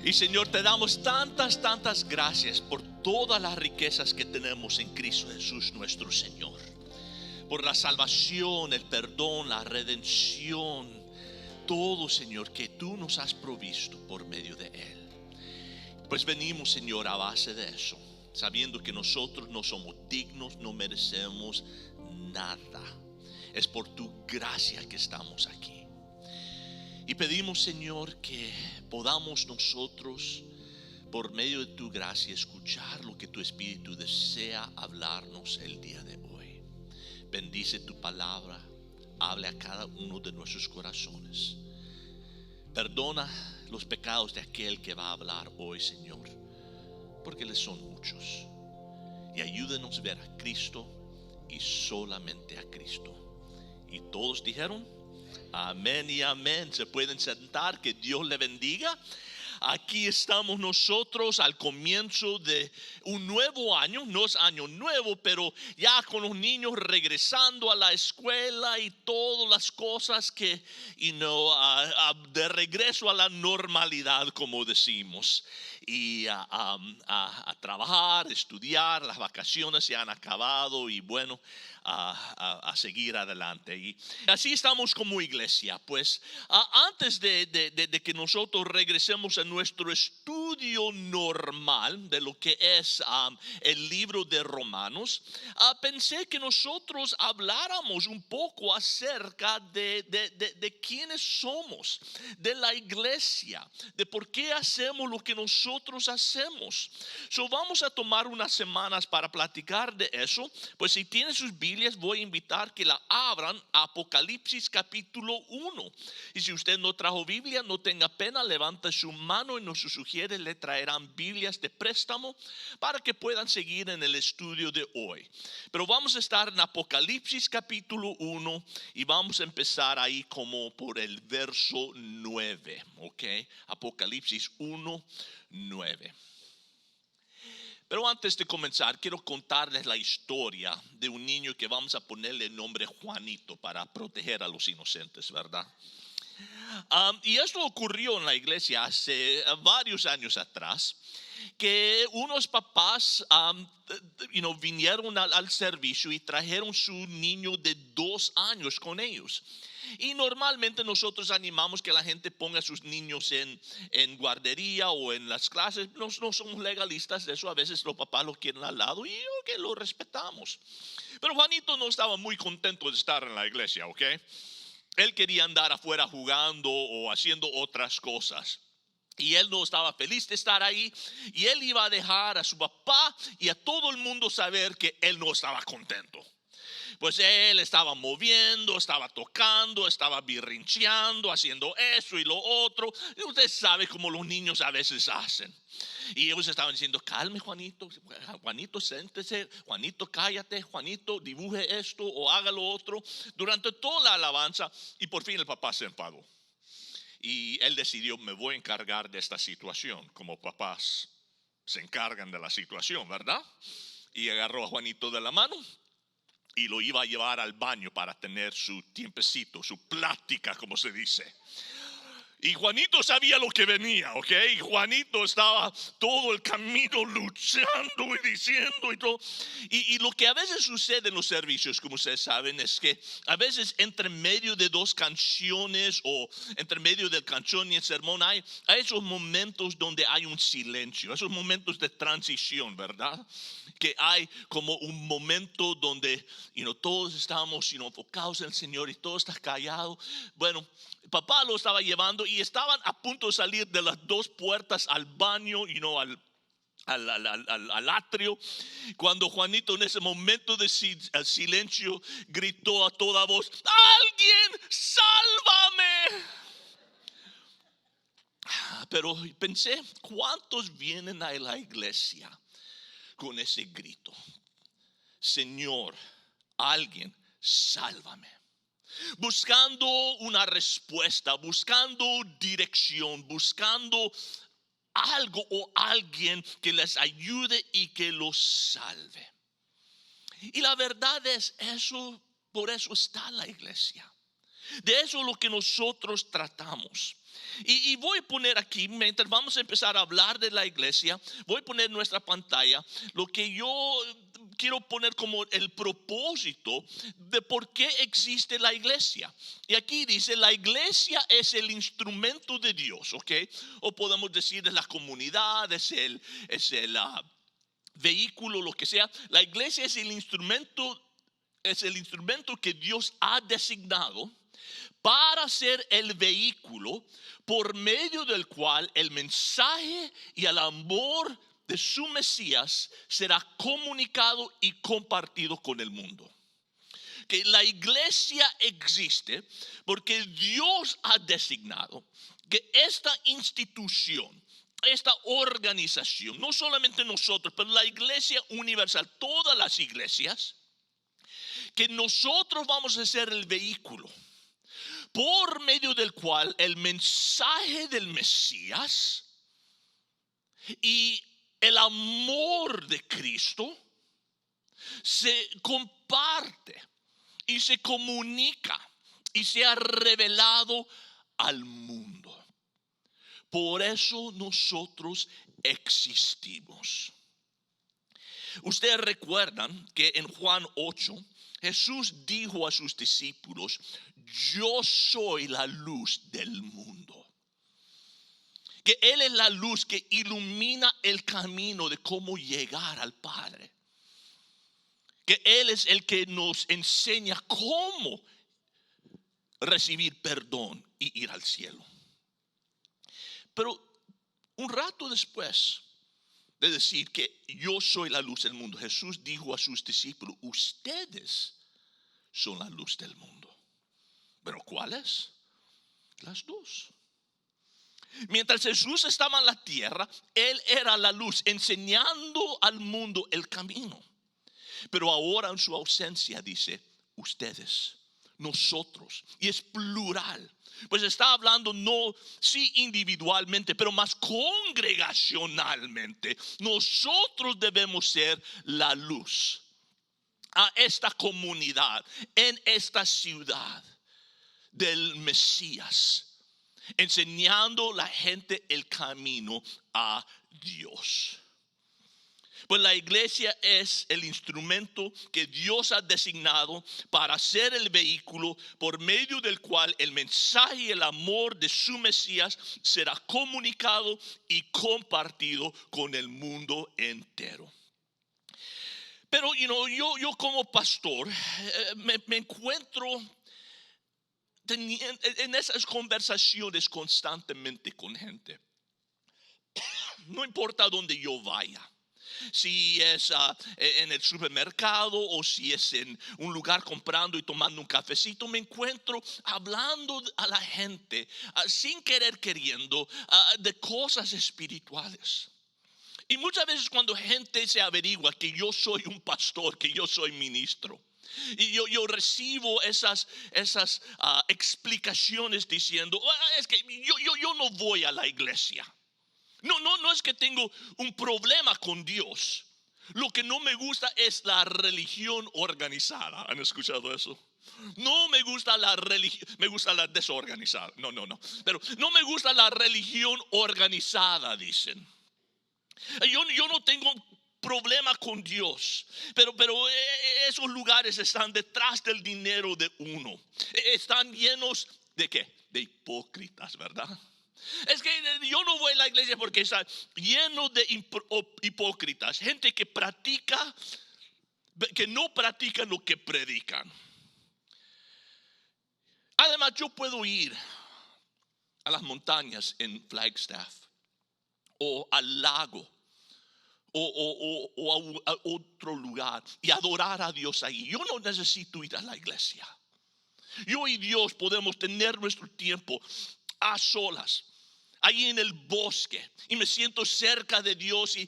Y Señor, te damos tantas gracias por todas las riquezas que tenemos en Cristo Jesús nuestro Señor. Por la salvación, el perdón, la redención, todo, Señor, que tú nos has provisto por medio de Él. Pues venimos, Señor, a base de eso, sabiendo que nosotros no somos dignos, no merecemos nada. Es por tu gracia que estamos aquí. Y pedimos, Señor, que podamos nosotros, por medio de tu gracia, escuchar lo que tu Espíritu desea hablarnos el día de hoy. Bendice tu palabra, hable a cada uno de nuestros corazones. Perdona los pecados de aquel que va a hablar hoy, Señor, porque les son muchos. Y ayúdenos a ver a Cristo y solamente a Cristo. Y todos dijeron: amén y amén. Se pueden sentar, que Dios le bendiga. Aquí estamos nosotros al comienzo de un nuevo año. No es año nuevo, pero ya con los niños regresando a la escuela y todas las cosas que, de regreso a la normalidad, como decimos. Y a trabajar, estudiar. Las vacaciones se han acabado y bueno, a seguir adelante. Y así estamos como iglesia. Pues antes de que nosotros regresemos a nuestro estudio normal de lo que es el libro de Romanos, pensé que nosotros habláramos un poco acerca de quiénes somos, de la iglesia, de por qué hacemos lo que nosotros hacemos. Vamos a tomar unas semanas para platicar de eso. Pues si tienen sus Biblias, voy a invitar que la abran a Apocalipsis capítulo 1. Y si usted no trajo Biblia, no tenga pena, levante su mano y nos sugiere, le traerán Biblias de préstamo para que puedan seguir en el estudio de hoy. Pero vamos a estar en Apocalipsis capítulo 1 y vamos a empezar ahí como por el verso 9, ¿ok? Apocalipsis 1, 9. Pero antes de comenzar, quiero contarles la historia de un niño que vamos a ponerle el nombre Juanito para proteger a los inocentes, ¿verdad? Y esto ocurrió en la iglesia hace varios años atrás, que unos papás vinieron al servicio y trajeron su niño de 2 años con ellos. Y normalmente nosotros animamos que la gente ponga a sus niños en guardería o en las clases. No somos legalistas de eso. A veces los papás lo quieren al lado y okay, lo respetamos. Pero Juanito no estaba muy contento de estar en la iglesia, ¿ok? Él quería andar afuera jugando o haciendo otras cosas. Y él no estaba feliz de estar ahí. Y él iba a dejar a su papá y a todo el mundo saber que él no estaba contento. Pues él estaba moviendo, estaba tocando, estaba birrincheando, haciendo eso y lo otro. Y usted sabe cómo los niños a veces hacen. Y ellos estaban diciendo: calme, Juanito, Juanito, siéntese, Juanito, cállate, Juanito, dibuje esto o haga lo otro. Durante toda la alabanza. Y por fin el papá se enfadó. Y él decidió: me voy a encargar de esta situación. Como papás se encargan de la situación, ¿verdad? Y agarró a Juanito de la mano y lo iba a llevar al baño para tener su tiempecito, su plática, como se dice. Y Juanito sabía lo que venía, ¿ok? Y Juanito estaba todo el camino luchando y diciendo y todo. Y lo que a veces sucede en los servicios, como ustedes saben, es que a veces entre medio de 2 canciones o entre medio del canción y el sermón hay esos momentos donde hay un silencio, esos momentos de transición, ¿verdad? Que hay como un momento donde todos estamos enfocados en el Señor y todo está callado. Bueno, papá lo estaba llevando y estaban a punto de salir de las 2 puertas al baño, al atrio, cuando Juanito en ese momento de silencio gritó a toda voz: ¡alguien sálvame! Pero pensé, ¿cuántos vienen a la iglesia con ese grito? Señor, alguien sálvame. Buscando una respuesta, buscando dirección, buscando algo o alguien que les ayude y que los salve. Y la verdad es eso, por eso está la iglesia. De eso es lo que nosotros tratamos. Y voy a poner aquí, mientras vamos a empezar a hablar de la iglesia, voy a poner en nuestra pantalla lo que yo quiero poner como el propósito de por qué existe la iglesia. Y aquí dice, la iglesia es el instrumento de Dios, ¿ok? O podemos decir es la comunidad, es el vehículo, lo que sea. La iglesia es el instrumento que Dios ha designado para ser el vehículo por medio del cual el mensaje y el amor de su Mesías será comunicado y compartido con el mundo. Que la iglesia existe porque Dios ha designado que esta institución, esta organización, no solamente nosotros, pero la iglesia universal, todas las iglesias, que nosotros vamos a ser el vehículo por medio del cual el mensaje del Mesías y el amor de Cristo se comparte y se comunica y se ha revelado al mundo. Por eso nosotros existimos. Ustedes recuerdan que en Juan 8 Jesús dijo a sus discípulos: yo soy la luz del mundo. Que Él es la luz que ilumina el camino de cómo llegar al Padre. Que Él es el que nos enseña cómo recibir perdón y ir al cielo. Pero un rato después de decir que yo soy la luz del mundo, Jesús dijo a sus discípulos: ustedes son la luz del mundo. ¿Pero cuáles? Las dos. Mientras Jesús estaba en la tierra, Él era la luz, enseñando al mundo el camino. Pero ahora en su ausencia dice: ustedes, nosotros. Y es plural. Pues está hablando no sí individualmente, pero más congregacionalmente. Nosotros debemos ser la luz a esta comunidad, en esta ciudad del Mesías, enseñando a la gente el camino a Dios. Pues la iglesia es el instrumento que Dios ha designado para ser el vehículo por medio del cual el mensaje y el amor de su Mesías será comunicado y compartido con el mundo entero. Pero yo como pastor me encuentro en esas conversaciones constantemente con gente. No importa dónde yo vaya. Si es en el supermercado o si es en un lugar comprando y tomando un cafecito, me encuentro hablando a la gente sin querer queriendo de cosas espirituales. Y muchas veces cuando gente se averigua que yo soy un pastor, que yo soy ministro, y yo recibo esas explicaciones diciendo: es que yo no voy a la iglesia. No es que tengo un problema con Dios. Lo que no me gusta es la religión organizada. ¿Han escuchado eso? No me gusta la religión, me gusta la desorganizada. No. Pero no me gusta la religión organizada, dicen. Yo no tengo problema con Dios, pero esos lugares están detrás del dinero de uno. Están llenos de ¿qué? De hipócritas, ¿verdad? Es que yo no voy a la iglesia porque está lleno de hipócritas, gente que no practica lo que predican. Además, yo puedo ir a las montañas en Flagstaff o al lago o a otro lugar y adorar a Dios ahí. Yo no necesito ir a la iglesia. Yo y Dios podemos tener nuestro tiempo a solas, ahí en el bosque, y me siento cerca de Dios y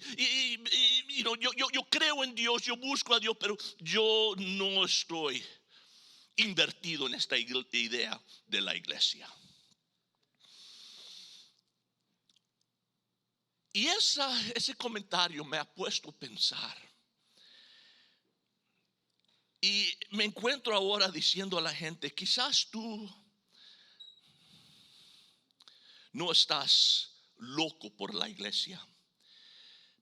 yo creo en Dios, yo busco a Dios, pero yo no estoy invertido en esta idea de la iglesia. Y ese comentario me ha puesto a pensar. Y me encuentro ahora diciendo a la gente: quizás tú no estás loco por la iglesia,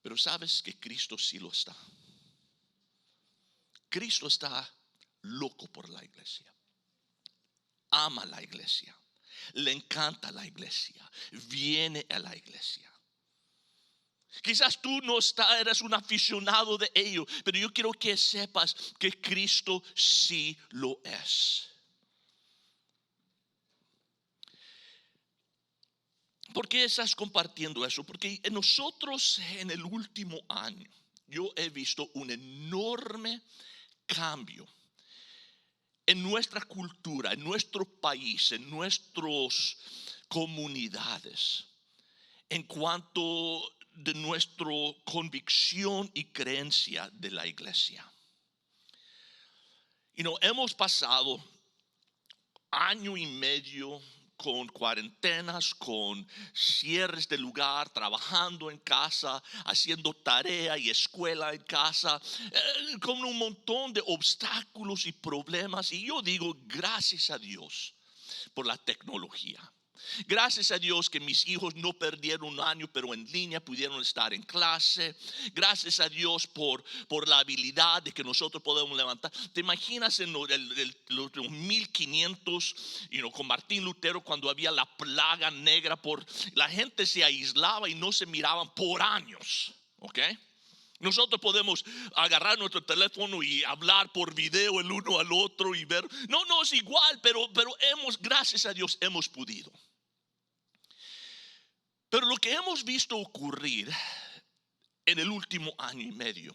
pero sabes que Cristo sí lo está. Cristo está loco por la iglesia. Ama la iglesia. Le encanta la iglesia. Viene a la iglesia. Quizás tú no eres un aficionado de ello, pero yo quiero que sepas que Cristo sí lo es. ¿Por qué estás compartiendo eso? Porque nosotros en el último año, yo he visto un enorme cambio en nuestra cultura, en nuestro país, en nuestras comunidades, en cuanto de nuestra convicción y creencia de la iglesia. Hemos pasado año y medio con cuarentenas, con cierres de lugar, trabajando en casa, haciendo tarea y escuela en casa, con un montón de obstáculos y problemas. Y yo digo, gracias a Dios por la tecnología. Gracias a Dios que mis hijos no perdieron un año, pero en línea pudieron estar en clase. Gracias a Dios por la habilidad de que nosotros podemos levantar. ¿Te imaginas en los 1500, con Martín Lutero, cuando había la plaga negra, la gente se aislaba y no se miraban por años? ¿Ok? Nosotros podemos agarrar nuestro teléfono y hablar por video el uno al otro y ver. No es igual, pero gracias a Dios hemos podido. Pero lo que hemos visto ocurrir en el último año y medio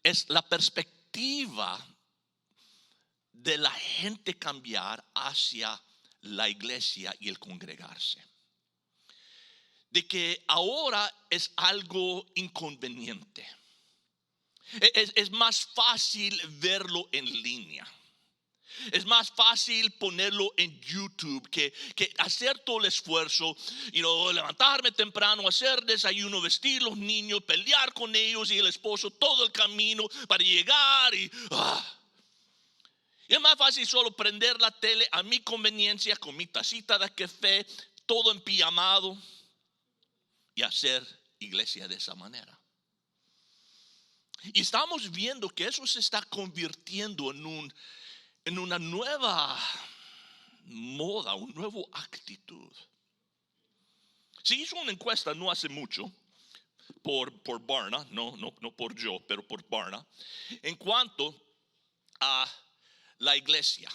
es la perspectiva de la gente cambiar hacia la iglesia y el congregarse. De que ahora es algo inconveniente. Es más fácil verlo en línea. Es más fácil ponerlo en YouTube que hacer todo el esfuerzo, levantarme temprano, hacer desayuno, vestir los niños, pelear con ellos y el esposo todo el camino para llegar y es más fácil solo prender la tele a mi conveniencia con mi tacita de café, todo en pijamado y hacer iglesia de esa manera. Y estamos viendo que eso se está convirtiendo en una nueva moda, una nueva actitud. Se hizo una encuesta no hace mucho por Barna, no por yo, pero por Barna, en cuanto a la iglesia.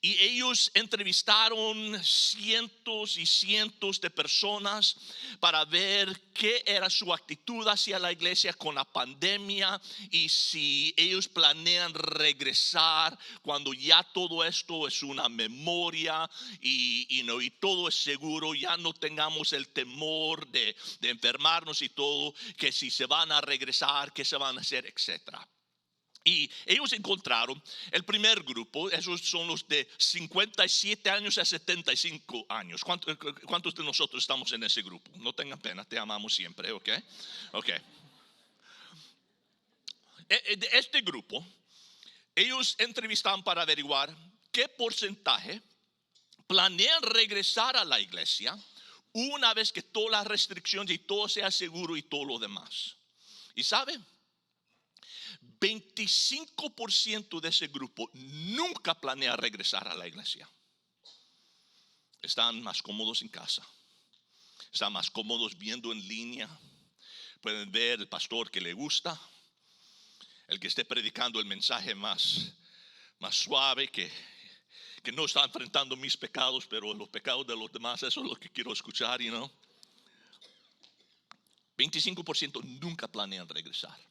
Y ellos entrevistaron cientos y cientos de personas para ver qué era su actitud hacia la iglesia con la pandemia y si ellos planean regresar cuando ya todo esto es una memoria y todo es seguro, ya no tengamos el temor de enfermarnos y todo, que si se van a regresar, qué se van a hacer, etcétera. Y ellos encontraron el primer grupo, esos son los de 57 años a 75 años. ¿Cuántos de nosotros estamos en ese grupo? No tengan pena, te amamos siempre, ¿ok? Este grupo, ellos entrevistaron para averiguar qué porcentaje planean regresar a la iglesia una vez que todas las restricciones y todo sea seguro y todo lo demás. ¿Y saben? 25% de ese grupo nunca planea regresar a la iglesia. Están más cómodos en casa. Están más cómodos viendo en línea. Pueden ver el pastor que le gusta. El que esté predicando el mensaje más suave, que no está enfrentando mis pecados, pero los pecados de los demás, eso es lo que quiero escuchar, 25% nunca planean regresar.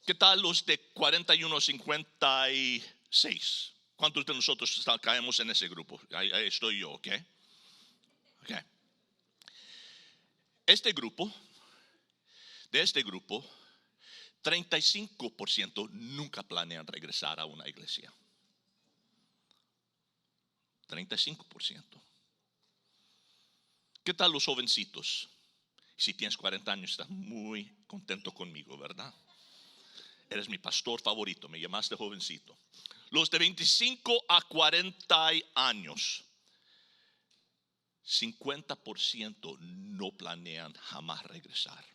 ¿Qué tal los de 41 a 56? ¿Cuántos de nosotros caemos en ese grupo? Ahí estoy yo, ¿ok? De este grupo, 35% nunca planean regresar a una iglesia. 35%. ¿Qué tal los jovencitos? Si tienes 40 años, estás muy contento conmigo, ¿verdad? Eres mi pastor favorito, me llamaste jovencito. Los de 25 a 40 años, 50% no planean jamás regresar.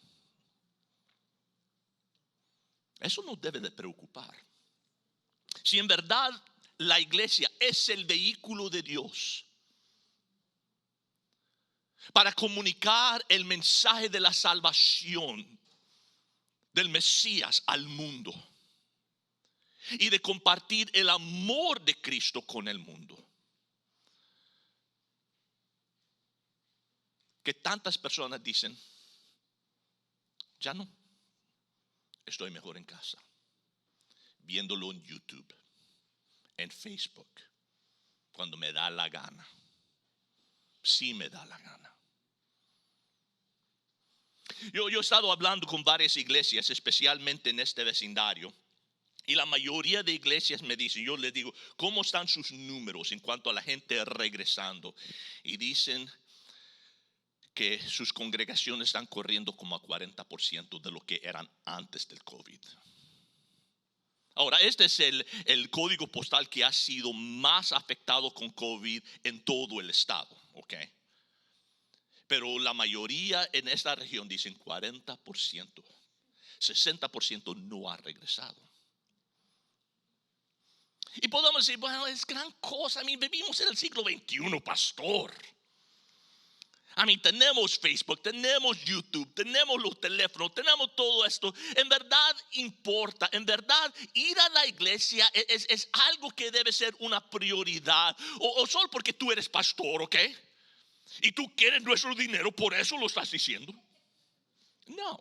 Eso nos debe de preocupar. Si en verdad la iglesia es el vehículo de Dios para comunicar el mensaje de la salvación del Mesías al mundo y de compartir el amor de Cristo con el mundo, que tantas personas dicen, ya no, estoy mejor en casa, viéndolo en YouTube, en Facebook, cuando me da la gana. Sí me da la gana. Yo he estado hablando con varias iglesias, especialmente en este vecindario, y la mayoría de iglesias me dicen, yo les digo, ¿cómo están sus números en cuanto a la gente regresando? Y dicen que sus congregaciones están corriendo como a 40% de lo que eran antes del COVID. Ahora, este es el código postal que ha sido más afectado con COVID en todo el estado, ¿ok? Pero la mayoría en esta región dicen 40%, 60% no ha regresado. Y podemos decir, bueno, es gran cosa. Vivimos en el siglo XXI, pastor. Tenemos Facebook, tenemos YouTube, tenemos los teléfonos, tenemos todo esto. En verdad importa, en verdad ir a la iglesia es algo que debe ser una prioridad. O solo porque tú eres pastor, ¿ok? Y tú quieres nuestro dinero, por eso lo estás diciendo. No.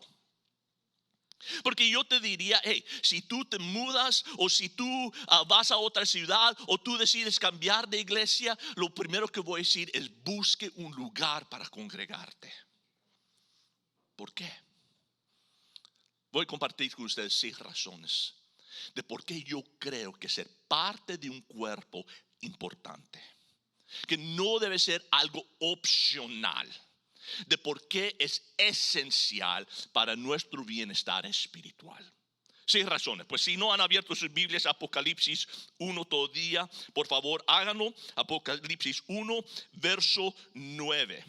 Porque yo te diría, hey, si tú te mudas o si tú vas a otra ciudad o tú decides cambiar de iglesia, lo primero que voy a decir es busque un lugar para congregarte. ¿Por qué? Voy a compartir con ustedes 6 razones de por qué yo creo que ser parte de un cuerpo importante, que no debe ser algo opcional, de por qué es esencial para nuestro bienestar espiritual. 6 razones. Pues si no han abierto sus Biblias, Apocalipsis 1 todo día, por favor háganlo. Apocalipsis 1 verso 9.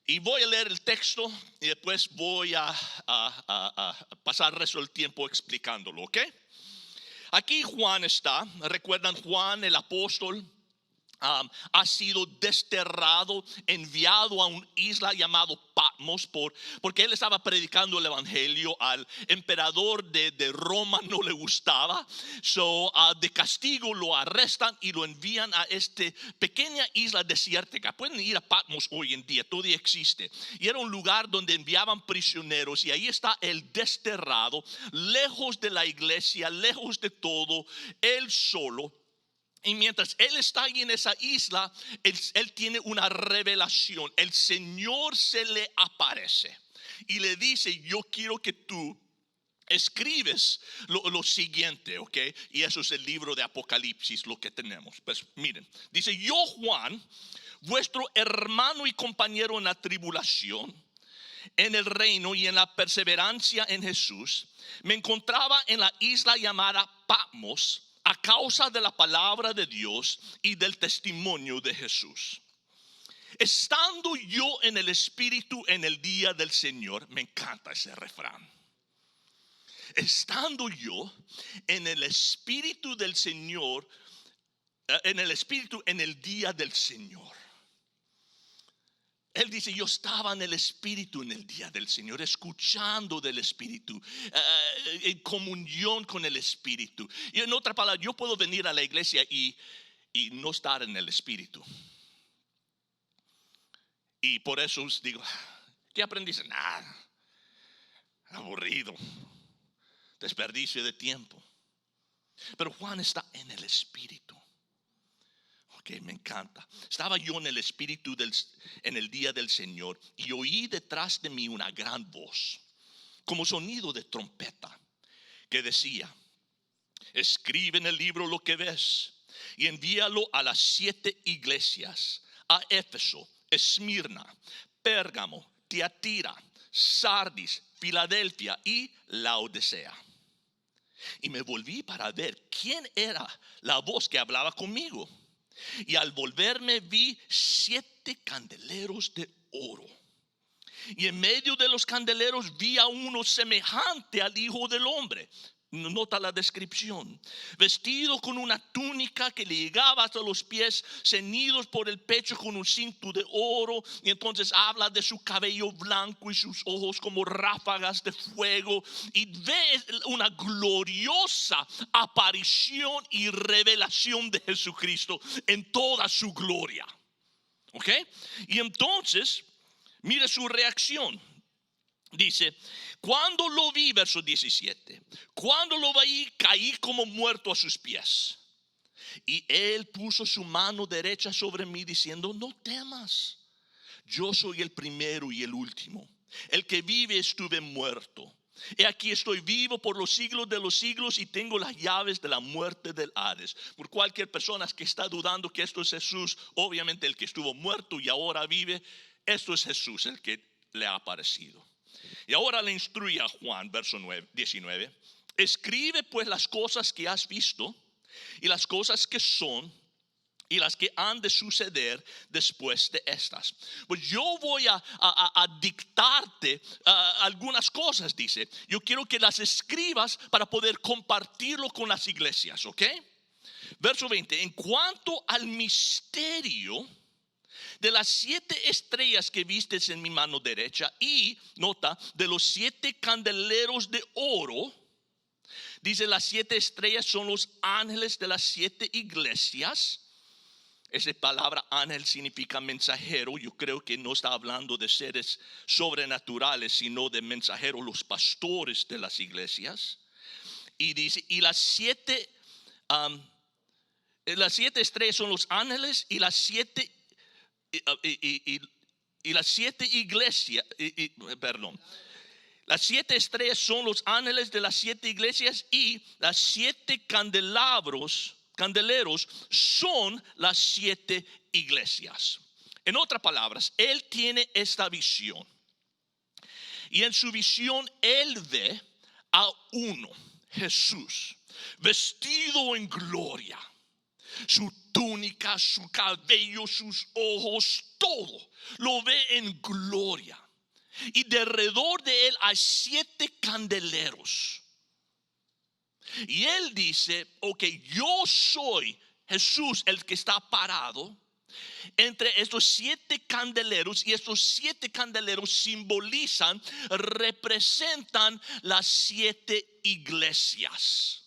Y voy a leer el texto y después voy a pasar el resto del tiempo explicándolo, ¿ok? Aquí Juan está. ¿Recuerdan Juan el apóstol? Ha sido desterrado, enviado a una isla llamado Patmos porque él estaba predicando el evangelio al emperador de Roma. No le gustaba, de castigo lo arrestan y lo envían a esta pequeña isla desértica. Pueden ir a Patmos hoy en día, todavía existe, y era un lugar donde enviaban prisioneros, y ahí está el desterrado, lejos de la iglesia, lejos de todo, él solo. Y mientras él está ahí en esa isla, él tiene una revelación. El Señor se le aparece y le dice, yo quiero que tú escribes lo siguiente, ¿ok? Y eso es el libro de Apocalipsis, lo que tenemos. Pues miren, dice, yo Juan, vuestro hermano y compañero en la tribulación, en el reino y en la perseverancia en Jesús, me encontraba en la isla llamada Patmos, a causa de la palabra de Dios y del testimonio de Jesús. Estando yo en el Espíritu en el día del Señor, me encanta ese refrán. Estando yo en el Espíritu del Señor, en el Espíritu en el día del Señor. Él dice, yo estaba en el Espíritu en el día del Señor, escuchando del Espíritu, en comunión con el Espíritu. Y en otra palabra, yo puedo venir a la iglesia y no estar en el Espíritu. Y por eso digo, ¿qué aprendiste? Nada, aburrido, desperdicio de tiempo. Pero Juan está en el Espíritu. Que me encanta. Estaba yo en el Espíritu en el día del Señor y oí detrás de mí una gran voz, como sonido de trompeta, que decía, escribe en el libro lo que ves y envíalo a las 7 iglesias, a Éfeso, Esmirna, Pérgamo, Tiatira, Sardis, Filadelfia y Laodicea. Y me volví para ver quién era la voz que hablaba conmigo. Y al volverme vi 7 candeleros de oro. Y en medio de los candeleros vi a uno semejante al Hijo del Hombre. Nota la descripción. Vestido con una túnica que le llegaba hasta los pies, ceñidos por el pecho con un cinto de oro. Y entonces habla de su cabello blanco y sus ojos como ráfagas de fuego. Y ve una gloriosa aparición y revelación de Jesucristo en toda su gloria. ¿Ok? Y entonces, mire su reacción. Dice, cuando lo vi, verso 17, cuando lo vi, caí como muerto a sus pies. Y él puso su mano derecha sobre mí diciendo, no temas, yo soy el primero y el último. El que vive estuve muerto. He aquí estoy vivo por los siglos de los siglos y tengo las llaves de la muerte del Hades. Por cualquier persona que está dudando que esto es Jesús, obviamente el que estuvo muerto y ahora vive, esto es Jesús el que le ha aparecido. Y ahora le instruye a Juan, verso 19. Escribe pues las cosas que has visto y las cosas que son y las que han de suceder después de estas. Pues yo voy a dictarte algunas cosas, dice. Yo quiero que las escribas para poder compartirlo con las iglesias, ¿ok? Verso 20. En cuanto al misterio de las 7 estrellas que vistes en mi mano derecha y, nota, de los 7 candeleros de oro, dice las 7 estrellas son los ángeles de las 7 iglesias. Esa palabra ángel significa mensajero. Yo creo que no está hablando de seres sobrenaturales, sino de mensajeros, los pastores de las iglesias. Y dice, y las 7 estrellas son los ángeles y las 7 y las 7 iglesias, perdón. Las 7 estrellas son los ángeles de las 7 iglesias y las 7 candeleros son las 7 iglesias. En otras palabras, él tiene esta visión. Y en su visión él ve a uno, Jesús, vestido en gloria. Su túnica, su cabello, sus ojos, todo lo ve en gloria. Y de alrededor de él hay 7 candeleros. Y él dice, ok, yo soy Jesús el que está parado entre estos 7 candeleros. Y estos 7 candeleros simbolizan, representan las 7 iglesias.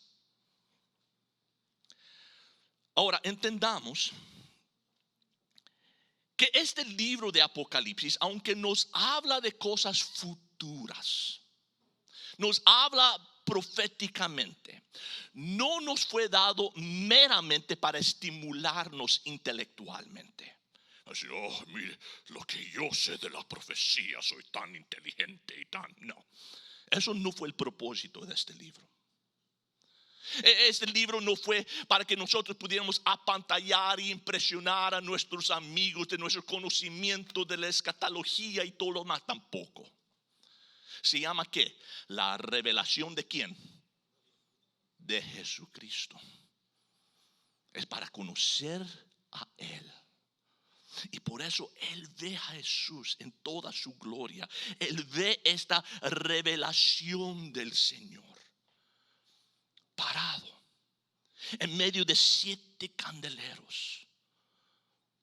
Ahora entendamos que este libro de Apocalipsis, aunque nos habla de cosas futuras, nos habla proféticamente, no nos fue dado meramente para estimularnos intelectualmente. Así, mire, lo que yo sé de la profecía, soy tan inteligente y tan... No, eso no fue el propósito de este libro. Este libro no fue para que nosotros pudiéramos apantallar e impresionar a nuestros amigos de nuestro conocimiento de la escatología y todo lo más, tampoco. Se llama ¿qué? La revelación de ¿quién? De Jesucristo. Es para conocer a Él. Y por eso Él ve a Jesús en toda su gloria. Él ve esta revelación del Señor parado en medio de 7 candeleros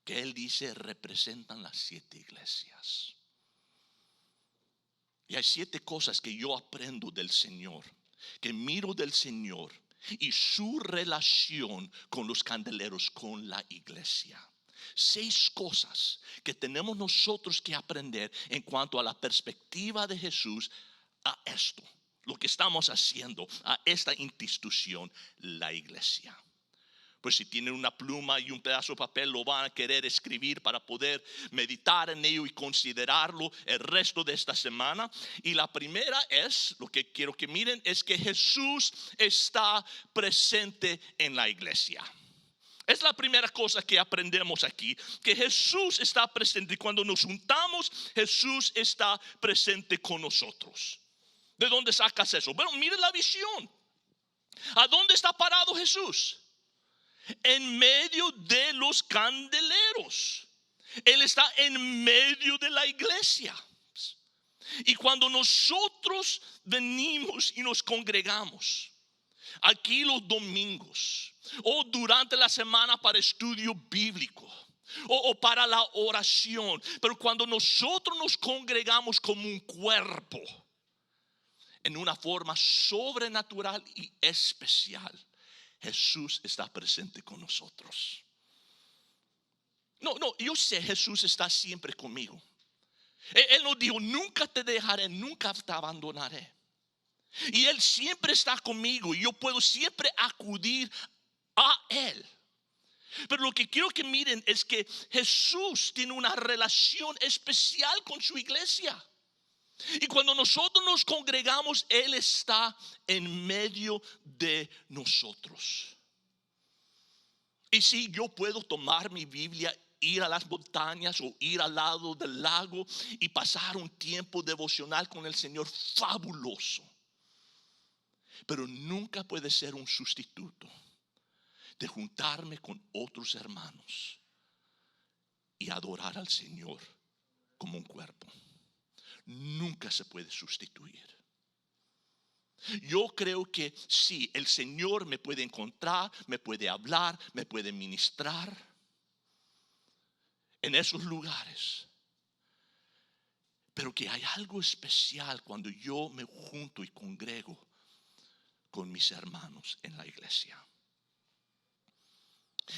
que él dice representan las 7 iglesias. Y hay 7 cosas que yo aprendo del Señor, que miro del Señor y su relación con los candeleros, con la iglesia. 6 cosas que tenemos nosotros que aprender en cuanto a la perspectiva de Jesús a esto, lo que estamos haciendo, a esta institución, la iglesia. Pues si tienen una pluma y un pedazo de papel, lo van a querer escribir para poder meditar en ello y considerarlo el resto de esta semana. Y la primera es, lo que quiero que miren, es que Jesús está presente en la iglesia. Es la primera cosa que aprendemos aquí, que Jesús está presente. Y cuando nos juntamos, Jesús está presente con nosotros. ¿De dónde sacas eso? Bueno, mire la visión. ¿A dónde está parado Jesús? en medio de los candeleros. Él está en medio de la iglesia. Y cuando nosotros venimos y nos congregamos aquí los domingos o durante la semana para estudio bíblico o para la oración, pero cuando nosotros nos congregamos como un cuerpo en una forma sobrenatural y especial, Jesús está presente con nosotros. No, yo sé, Jesús está siempre conmigo. Él nos dijo: nunca te dejaré, nunca te abandonaré. Y Él siempre está conmigo y yo puedo siempre acudir a Él. Pero lo que quiero que miren es que Jesús tiene una relación especial con su iglesia. Y cuando nosotros nos congregamos, Él está en medio de nosotros. Y si yo puedo tomar mi Biblia, ir a las montañas o ir al lado del lago y pasar un tiempo devocional con el Señor, fabuloso. Pero nunca puede ser un sustituto de juntarme con otros hermanos y adorar al Señor como un cuerpo. Nunca se puede sustituir. Yo creo que sí, el Señor me puede encontrar, me puede hablar, me puede ministrar en esos lugares. Pero que hay algo especial cuando yo me junto y congrego con mis hermanos en la iglesia.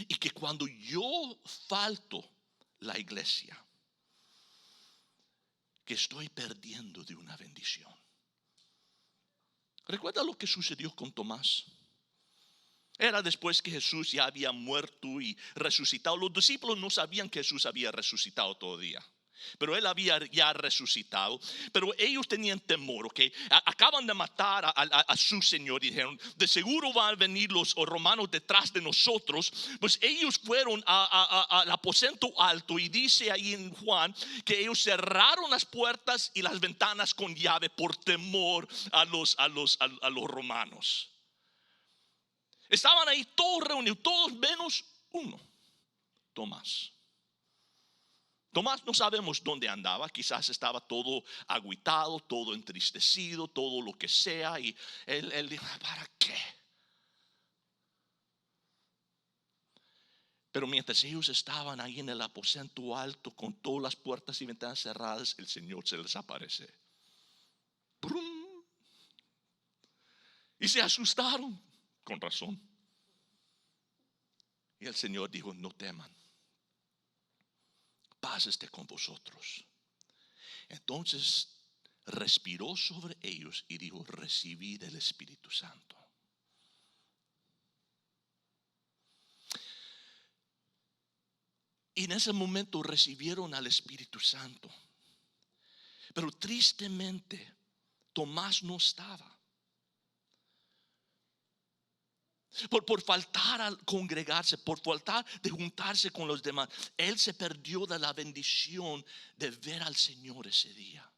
Y que cuando yo falto la iglesia, que estoy perdiendo de una bendición. ¿Recuerda lo que sucedió con Tomás? Era después que Jesús ya había muerto y resucitado. Los discípulos no sabían que Jesús había resucitado todavía, pero Él había ya resucitado. Pero ellos tenían temor, ¿ok? Acaban de matar a su Señor y dijeron: de seguro van a venir los romanos detrás de nosotros. Pues ellos fueron al aposento alto, y dice ahí en Juan que ellos cerraron las puertas y las ventanas con llave por temor a los romanos. Estaban ahí todos reunidos, todos menos uno, Tomás. Tomás no sabemos dónde andaba, quizás estaba todo agüitado, todo entristecido, todo lo que sea. Y él dijo: ¿para qué? Pero mientras ellos estaban ahí en el aposento alto con todas las puertas y ventanas cerradas, el Señor se les aparece. ¡Brum! Y se asustaron, con razón. Y el Señor dijo: no teman, paz esté con vosotros. Entonces respiró sobre ellos y dijo: recibid el Espíritu Santo. Y en ese momento recibieron al Espíritu Santo. Pero tristemente Tomás no estaba. Por faltar a congregarse, por faltar de juntarse con los demás, él se perdió de la bendición de ver al Señor ese día,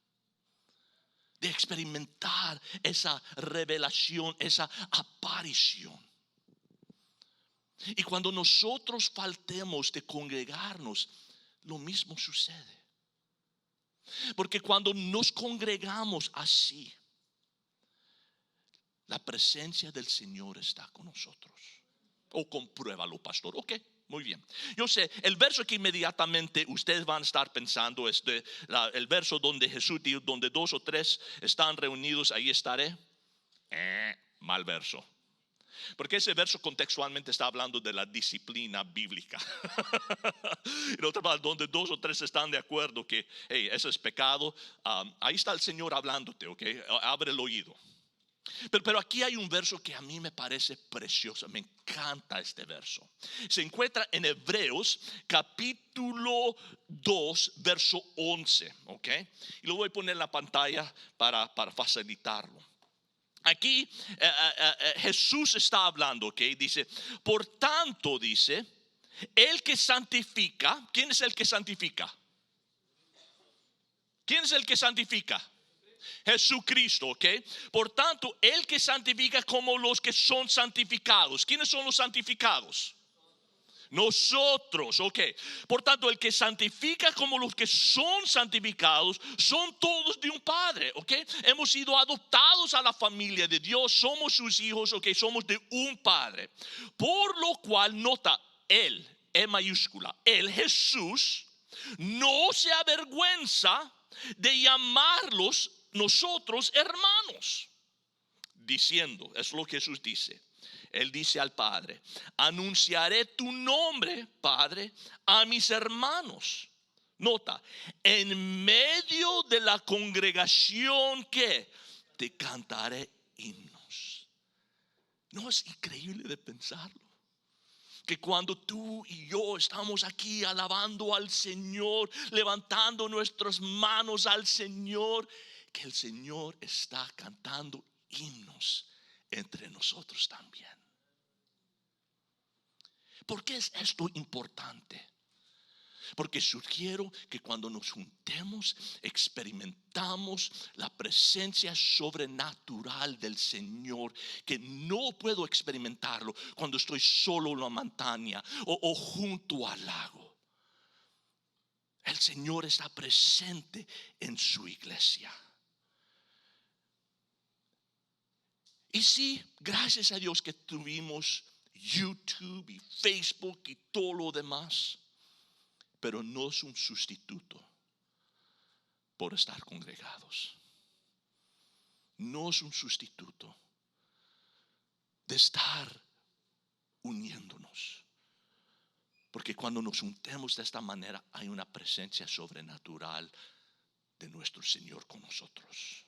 de experimentar esa revelación, esa aparición. Y cuando nosotros faltemos de congregarnos, lo mismo sucede. Porque cuando nos congregamos así, la presencia del Señor está con nosotros. O compruébalo, pastor. Ok, muy bien. Yo sé, el verso que inmediatamente ustedes van a estar pensando es el verso donde Jesús dijo: donde 2 o 3 están reunidos, ahí estaré. Mal verso. Porque ese verso contextualmente está hablando de la disciplina bíblica. En otra palabra, donde 2 o 3 están de acuerdo que hey, eso es pecado, ahí está el Señor hablándote, ok. Abre el oído. Pero aquí hay un verso que a mí me parece precioso. Me encanta este verso. Se encuentra en Hebreos capítulo 2 verso 11, ¿ok? Y lo voy a poner en la pantalla para facilitarlo. Aquí Jesús está hablando, ¿ok? Dice: por tanto, dice, el que santifica. ¿Quién es el que santifica? ¿Quién es el que santifica? Jesucristo, ¿ok? Por tanto, el que santifica como los que son santificados. ¿Quiénes son los santificados? Nosotros, ok. Por tanto, el que santifica como los que son santificados son todos de un padre, ok. Hemos sido adoptados a la familia de Dios, somos sus hijos, ok. Somos de un padre. Por lo cual, nota, él, E mayúscula, él, Jesús, no se avergüenza de llamarlos nosotros hermanos. Diciendo, es lo que Jesús dice. Él dice al Padre: anunciaré tu nombre, Padre, a mis hermanos. Nota, en medio de la congregación que te cantaré himnos. ¿No es increíble de pensarlo? Que cuando tú y yo estamos aquí alabando al Señor, levantando nuestras manos al Señor, que el Señor está cantando himnos entre nosotros también. ¿Por qué es esto importante? Porque sugiero que cuando nos juntemos experimentamos la presencia sobrenatural del Señor, que no puedo experimentarlo cuando estoy solo en la montaña o junto al lago. El Señor está presente en su iglesia. Y sí, gracias a Dios que tuvimos YouTube y Facebook y todo lo demás, pero no es un sustituto por estar congregados. No es un sustituto de estar uniéndonos. Porque cuando nos juntemos de esta manera hay una presencia sobrenatural de nuestro Señor con nosotros.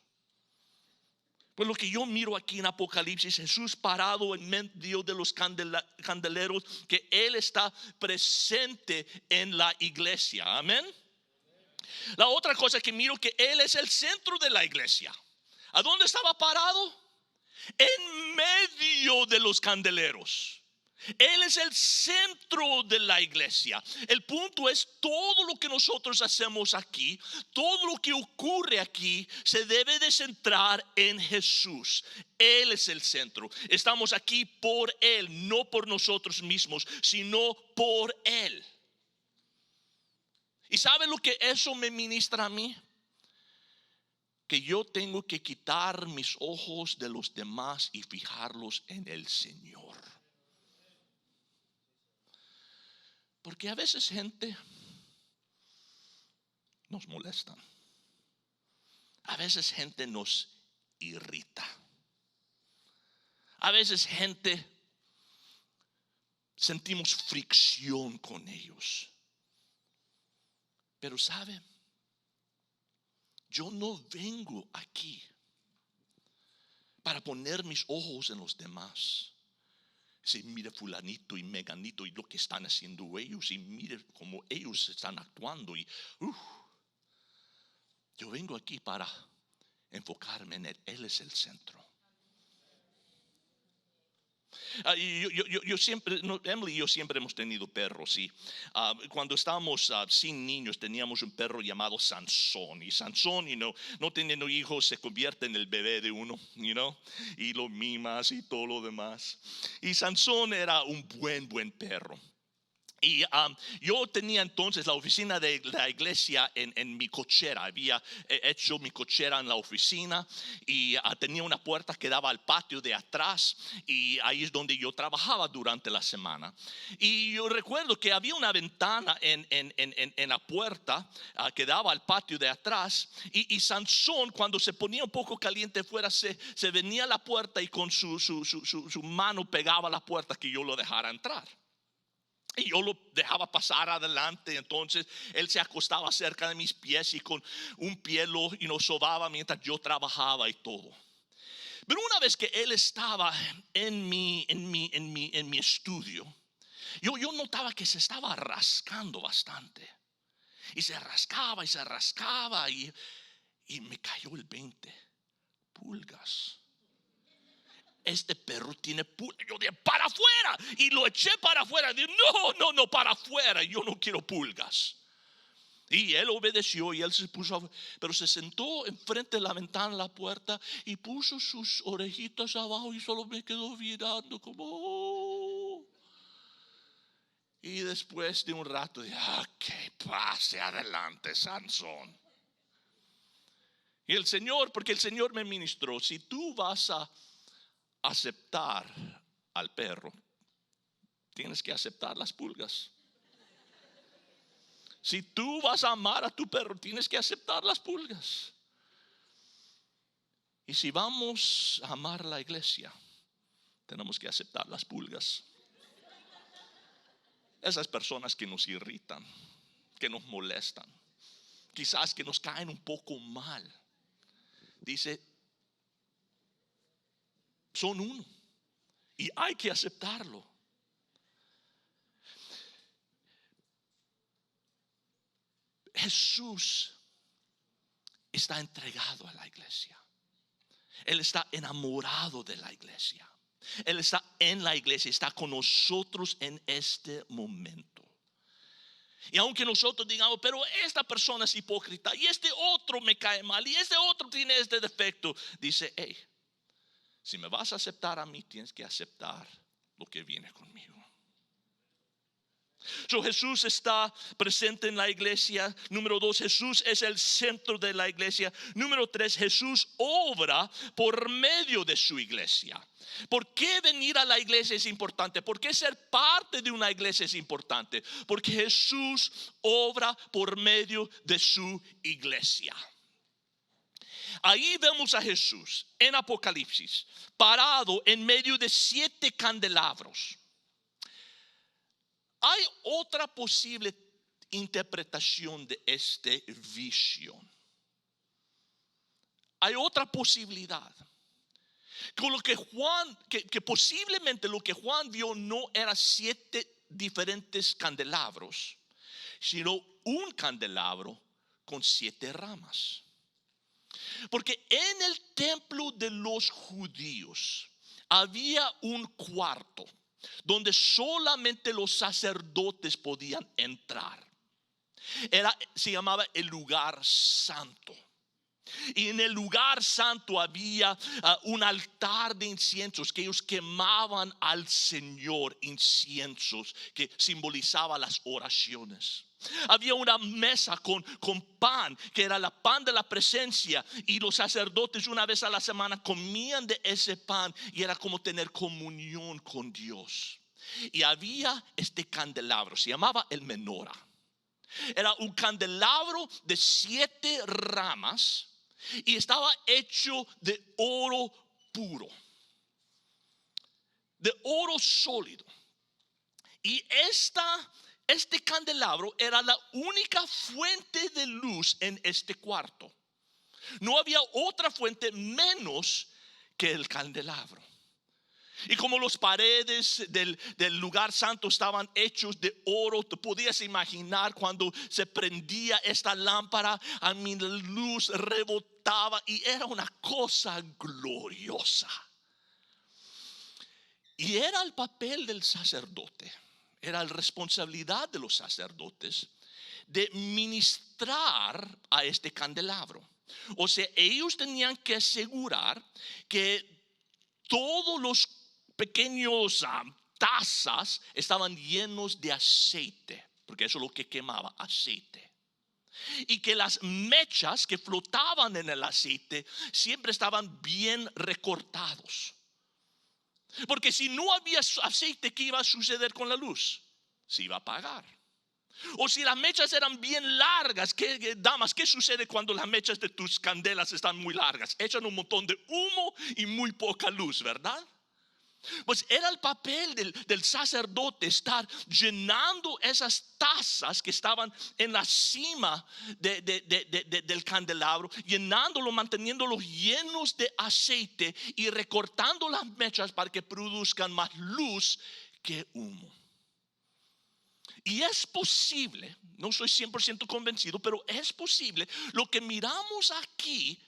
Pues lo que yo miro aquí en Apocalipsis, Jesús parado en medio de los candeleros, que Él está presente en la iglesia. Amén. La otra cosa que miro, que Él es el centro de la iglesia. ¿A dónde estaba parado? En medio de los candeleros. Él es el centro de la iglesia. El punto es, todo lo que nosotros hacemos aquí, todo lo que ocurre aquí, se debe de centrar en Jesús. Él es el centro. Estamos aquí por Él, no por nosotros mismos, sino por Él. ¿Y sabe lo que eso me ministra a mí? Que yo tengo que quitar mis ojos de los demás y fijarlos en el Señor. Porque a veces gente nos molesta. A veces gente nos irrita. A veces gente sentimos fricción con ellos. Pero ¿sabe? Yo no vengo aquí para poner mis ojos en los demás. Si mire fulanito y meganito y lo que están haciendo ellos, y mire cómo ellos están actuando, y yo vengo aquí para enfocarme en Él. Él es el centro. Yo siempre, Emily y yo siempre hemos tenido perros. Y cuando estábamos sin niños, teníamos un perro llamado Sansón. Y Sansón, no teniendo hijos, se convierte en el bebé de uno, y lo mimas y todo lo demás. Y Sansón era un buen perro. Y yo tenía entonces la oficina de la iglesia en mi cochera. Había hecho mi cochera en la oficina y tenía una puerta que daba al patio de atrás, y ahí es donde yo trabajaba durante la semana. Y yo recuerdo que había una ventana en la puerta que daba al patio de atrás, y Sansón, cuando se ponía un poco caliente fuera, se venía a la puerta y con su mano pegaba a la puerta que yo lo dejara entrar. Y yo lo dejaba pasar adelante. Entonces él se acostaba cerca de mis pies y con un pie lo sobaba mientras yo trabajaba y todo. Pero una vez que él estaba en mi estudio, yo notaba que se estaba rascando bastante. Y se rascaba y me cayó el 20. Pulgas. Este perro tiene pulgas. Yo dije, para afuera. Y lo eché para afuera. Dije, no, para afuera. Yo no quiero pulgas. Y él obedeció y él se puso, pero se sentó enfrente de la ventana, en la puerta, y puso sus orejitas abajo y solo me quedó mirando como. Y después de un rato, que pase adelante, Sansón. Y el Señor, porque el Señor me ministró, si tú vas a aceptar al perro, tienes que aceptar las pulgas. Si tú vas a amar a tu perro, tienes que aceptar las pulgas. Y si vamos a amar la iglesia, tenemos que aceptar las pulgas. Esas personas que nos irritan, que nos molestan, quizás que nos caen un poco mal. Dice, son uno y hay que aceptarlo. Jesús está entregado a la iglesia. Él está enamorado de la iglesia. Él está en la iglesia, está con nosotros en este momento. Y aunque nosotros digamos, pero esta persona es hipócrita y este otro me cae mal y este otro tiene este defecto, dice, hey, si me vas a aceptar a mí, tienes que aceptar lo que viene conmigo. So, Jesús está presente en la iglesia. Número 2, Jesús es el centro de la iglesia. Número 3, Jesús obra por medio de su iglesia. ¿Por qué venir a la iglesia es importante? ¿Por qué ser parte de una iglesia es importante? Porque Jesús obra por medio de su iglesia. Ahí vemos a Jesús en Apocalipsis parado en medio de 7 candelabros. Hay otra posible interpretación de este visión. Hay otra posibilidad. Con lo que Juan, que posiblemente lo que Juan vio no eran 7 diferentes candelabros, sino un candelabro con 7 ramas. Porque en el templo de los judíos había un cuarto donde solamente los sacerdotes podían entrar. Se llamaba el lugar santo. Y en el lugar santo había un altar de inciensos que ellos quemaban al Señor, inciensos que simbolizaba las oraciones. Había una mesa con pan, que era la pan de la presencia, y los sacerdotes una vez a la semana comían de ese pan y era como tener comunión con Dios. Y había este candelabro, se llamaba el menora. Era un candelabro de 7 ramas y estaba hecho de oro puro, de oro sólido. Y este candelabro era la única fuente de luz en este cuarto. No había otra fuente menos que el candelabro. Y como las paredes del lugar santo estaban hechos de oro, te podías imaginar cuando se prendía esta lámpara, a mí la luz rebotaba y era una cosa gloriosa. Y era el papel del sacerdote, era la responsabilidad de los sacerdotes de ministrar a este candelabro. O sea, ellos tenían que asegurar que todos los pequeños tazas estaban llenos de aceite, porque eso es lo que quemaba, aceite. Y que las mechas que flotaban en el aceite siempre estaban bien recortados. Porque si no había aceite, ¿qué iba a suceder con la luz? Se iba a apagar. O si las mechas eran bien largas, damas, ¿qué sucede cuando las mechas de tus candelas están muy largas? Echan un montón de humo y muy poca luz, ¿verdad? Pues era el papel del sacerdote estar llenando esas tazas que estaban en la cima del candelabro, llenándolo, manteniéndolos llenos de aceite y recortando las mechas para que produzcan más luz que humo. Y es posible, no soy 100% convencido, pero es posible lo que miramos aquí.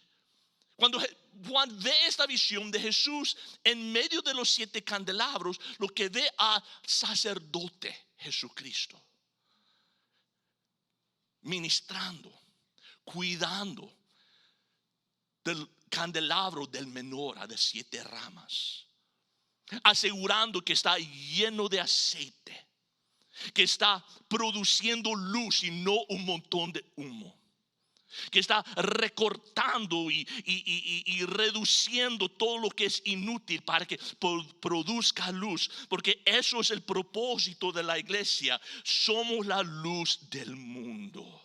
Cuando Juan ve esta visión de Jesús en medio de los 7 candelabros, lo que ve al sacerdote Jesucristo ministrando, cuidando del candelabro del menora de 7 ramas, asegurando que está lleno de aceite. que está produciendo luz y no un montón de humo, que está recortando y reduciendo todo lo que es inútil para que produzca luz, porque eso es el propósito de la iglesia. Somos la luz del mundo.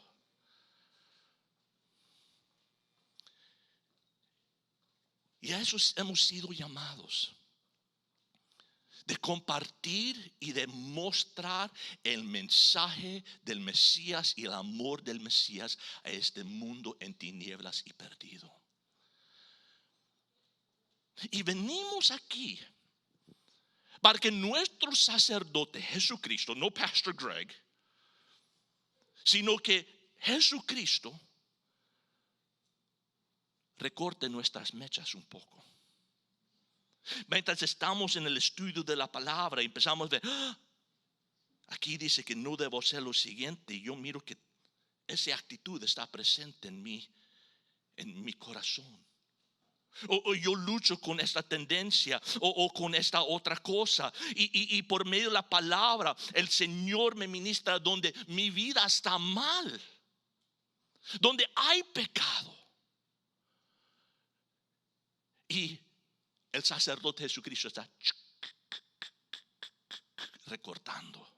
Y a eso hemos sido llamados, de compartir y de mostrar el mensaje del Mesías y el amor del Mesías a este mundo en tinieblas y perdido. Y venimos aquí para que nuestro sacerdote Jesucristo, no Pastor Greg, sino que Jesucristo recorte nuestras mechas un poco. Mientras estamos en el estudio de la palabra, empezamos a ver, aquí dice que no debo hacer lo siguiente. Y yo miro que esa actitud está presente en mi corazón. O yo lucho con esta tendencia o con esta otra cosa. Y por medio de la palabra, el Señor me ministra donde mi vida está mal, donde hay pecado. Y el sacerdote Jesucristo está recortando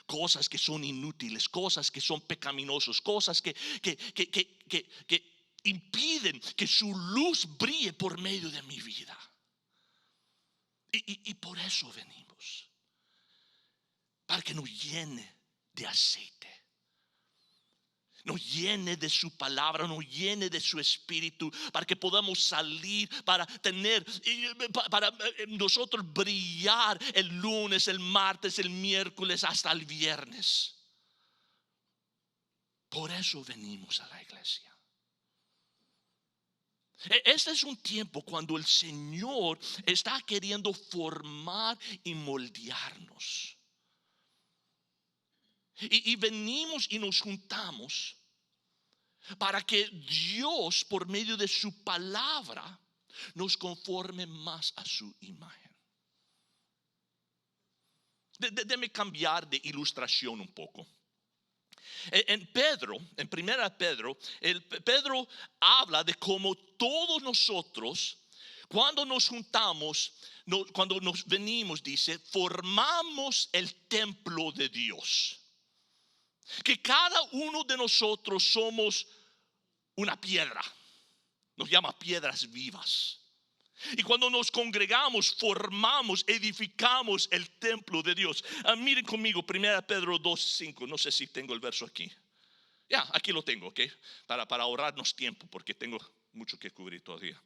cosas que son inútiles, cosas que son pecaminosas, cosas que impiden que su luz brille por medio de mi vida. Y por eso venimos, para que nos llene de aceite, nos llene de su palabra, nos llene de su espíritu, para que podamos salir, para nosotros brillar el lunes, el martes, el miércoles, hasta el viernes. Por eso venimos a la iglesia. Este es un tiempo cuando el Señor está queriendo formar y moldearnos. Y venimos y nos juntamos para que Dios, por medio de su palabra, nos conforme más a su imagen. Déjame cambiar de ilustración un poco. En primera Pedro, Pedro habla de cómo todos nosotros, cuando nos juntamos, cuando nos venimos, dice, formamos el templo de Dios. Que cada uno de nosotros somos una piedra. Nos llama piedras vivas. Y cuando nos congregamos, formamos, edificamos el templo de Dios. Miren conmigo, 1 Pedro 2:5. No sé si tengo el verso aquí. Ya, aquí lo tengo, ¿ok? Para ahorrarnos tiempo, porque tengo mucho que cubrir todavía.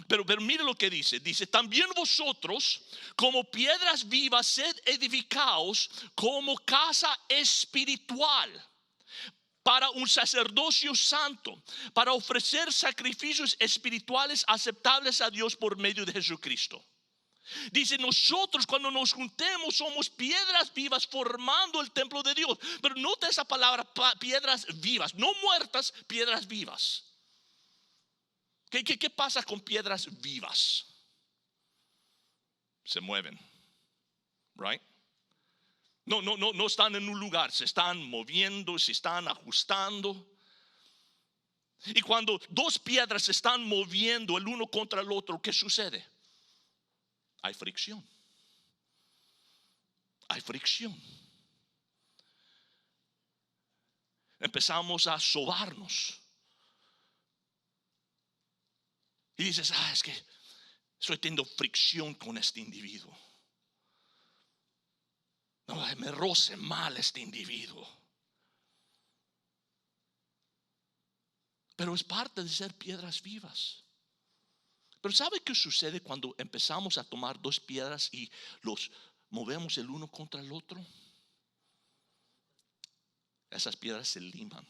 Pero mire lo que dice. Dice, también vosotros, como piedras vivas, sed edificados como casa espiritual, para un sacerdocio santo, para ofrecer sacrificios espirituales aceptables a Dios por medio de Jesucristo. Dice, nosotros cuando nos juntemos somos piedras vivas formando el templo de Dios. Pero nota esa palabra, piedras vivas, no muertas, piedras vivas. ¿Qué pasa con piedras vivas? Se mueven, right? No están en un lugar, se están moviendo, se están ajustando. Y cuando dos piedras se están moviendo el uno contra el otro, ¿qué sucede? Hay fricción. Hay fricción. Empezamos a sobarnos. Y dices, es que estoy teniendo fricción con este individuo. No, me roce mal este individuo. Pero es parte de ser piedras vivas. Pero ¿sabe qué sucede cuando empezamos a tomar dos piedras y los movemos el uno contra el otro? Esas piedras se liman.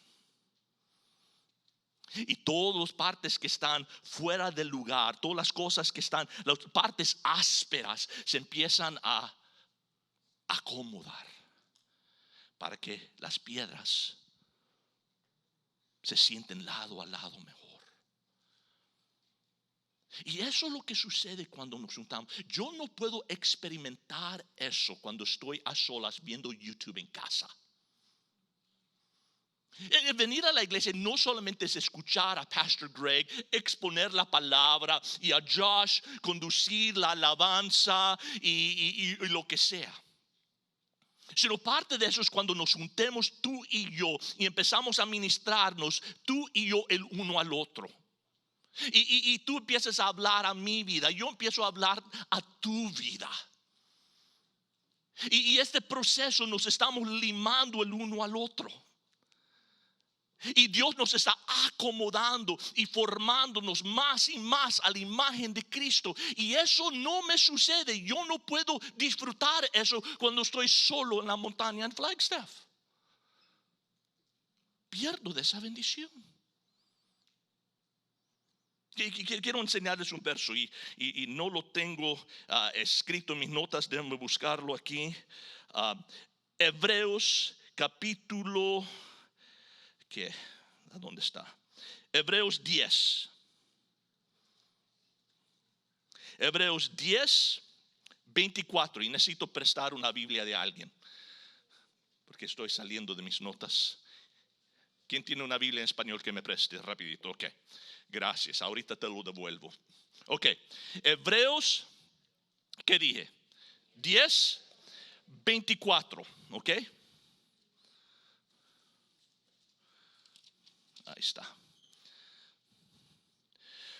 Y todas las partes que están fuera del lugar, todas las cosas que están, las partes ásperas, se empiezan a acomodar para que las piedras se sienten lado a lado mejor. Y eso es lo que sucede cuando nos juntamos. Yo no puedo experimentar eso cuando estoy a solas viendo YouTube en casa. Venir a la iglesia no solamente es escuchar a Pastor Greg exponer la palabra y a Josh conducir la alabanza y lo que sea. Sino parte de eso es cuando nos juntemos tú y yo y empezamos a ministrarnos tú y yo el uno al otro. Y tú empiezas a hablar a mi vida, yo empiezo a hablar a tu vida. Y este proceso nos estamos limando el uno al otro. Y Dios nos está acomodando y formándonos más y más a la imagen de Cristo. Y eso no me sucede. Yo no puedo disfrutar eso cuando estoy solo en la montaña en Flagstaff. Pierdo de esa bendición. Quiero enseñarles un verso y no lo tengo escrito en mis notas. Déjenme buscarlo aquí. Hebreos capítulo... ¿A dónde está? Hebreos 10. Hebreos 10, 24. Y necesito prestar una Biblia de alguien, porque estoy saliendo de mis notas. ¿Quién tiene una Biblia en español que me preste rapidito? Ok, gracias, ahorita te lo devuelvo. Ok, Hebreos, ¿qué dije? 10, 24, ok. Ahí está.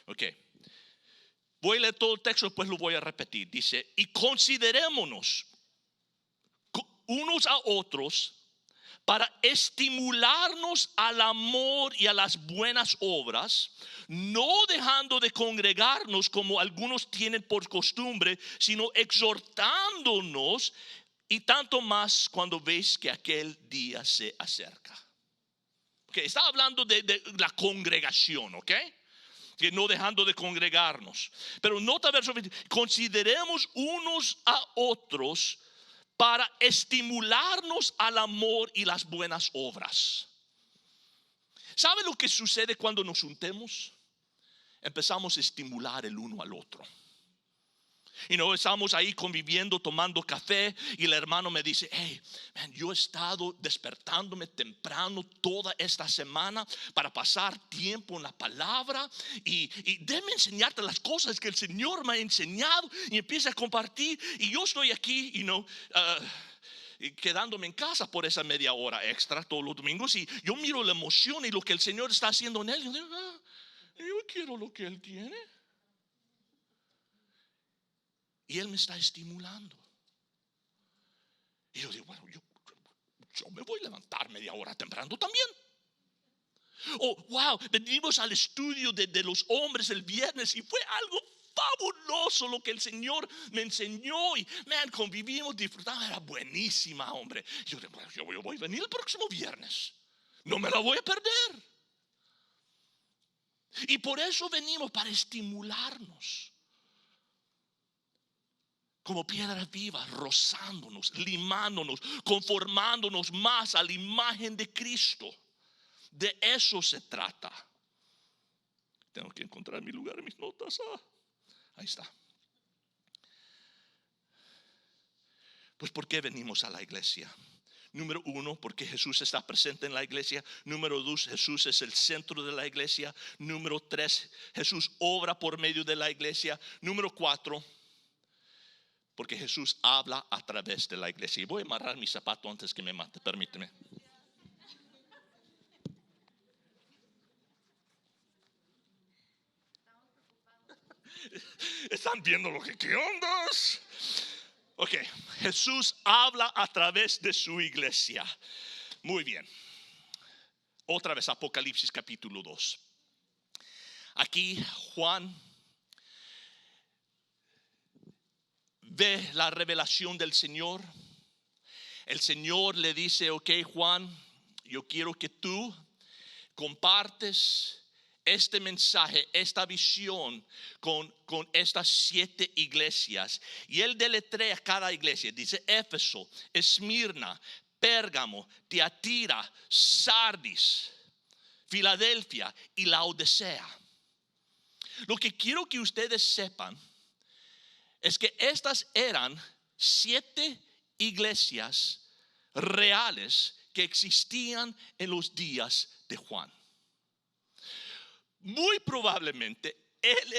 Ok. Voy a leer todo el texto, después lo voy a repetir. Dice, y considerémonos unos a otros para estimularnos al amor y a las buenas obras, no dejando de congregarnos como algunos tienen por costumbre, sino exhortándonos, y tanto más cuando veis que aquel día se acerca. Okay, está hablando de la congregación, ¿ok? Que no dejando de congregarnos. Pero nota verso 20, consideremos unos a otros para estimularnos al amor y las buenas obras. ¿Sabe lo que sucede cuando nos juntemos? Empezamos a estimular el uno al otro. Y no estamos ahí conviviendo, tomando café, y el hermano me dice, hey, man, yo he estado despertándome temprano toda esta semana para pasar tiempo en la palabra y déjame enseñarte las cosas que el Señor me ha enseñado, y empieza a compartir, y yo estoy aquí, quedándome en casa por esa media hora extra todos los domingos, y yo miro la emoción y lo que el Señor está haciendo en él, y yo digo, yo quiero lo que él tiene. Y él me está estimulando. Y yo digo, bueno, yo me voy a levantar media hora temprano también. Oh, wow, venimos al estudio de los hombres el viernes y fue algo fabuloso lo que el Señor me enseñó. Y man, convivimos, disfrutamos, era buenísima, hombre. Yo digo, bueno, yo voy a venir el próximo viernes. No me la voy a perder. Y por eso venimos, para estimularnos. Como piedras vivas, rozándonos, limándonos, conformándonos más a la imagen de Cristo. De eso se trata. Tengo que encontrar mi lugar en mis notas. Ahí está. Pues ¿por qué venimos a la iglesia? Número 1, porque Jesús está presente en la iglesia. Número 2, Jesús es el centro de la iglesia. Número 3, Jesús obra por medio de la iglesia. Número 4, porque Jesús habla a través de la iglesia. Y voy a amarrar mi zapato antes que me mate, permíteme. ¿Están viendo lo que qué ondas? Ok, Jesús habla a través de su iglesia. Muy bien. Otra vez Apocalipsis capítulo 2. Aquí Juan ve la revelación del Señor. El Señor le dice, ok, Juan, yo quiero que tú compartes este mensaje, esta visión con estas 7 iglesias. Y él deletrea cada iglesia. Dice Éfeso, Esmirna, Pérgamo, Tiatira, Sardis, Filadelfia y Laodicea. Lo que quiero que ustedes sepan es que estas eran 7 iglesias reales que existían en los días de Juan. Muy probablemente él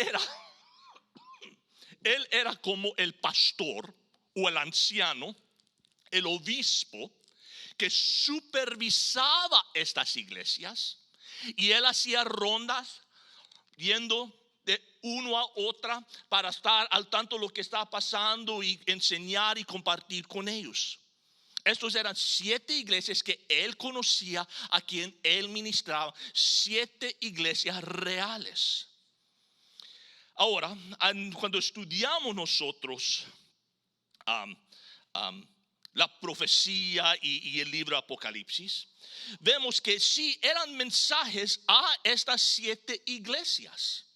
era como el pastor o el anciano, el obispo que supervisaba estas iglesias, y él hacía rondas yendo de uno a otra para estar al tanto de lo que estaba pasando y enseñar y compartir con ellos. Estos eran 7 iglesias que él conocía, a quien él ministraba, 7 iglesias reales. Ahora, cuando estudiamos nosotros la profecía y el libro Apocalipsis, vemos que sí eran mensajes a estas 7 iglesias.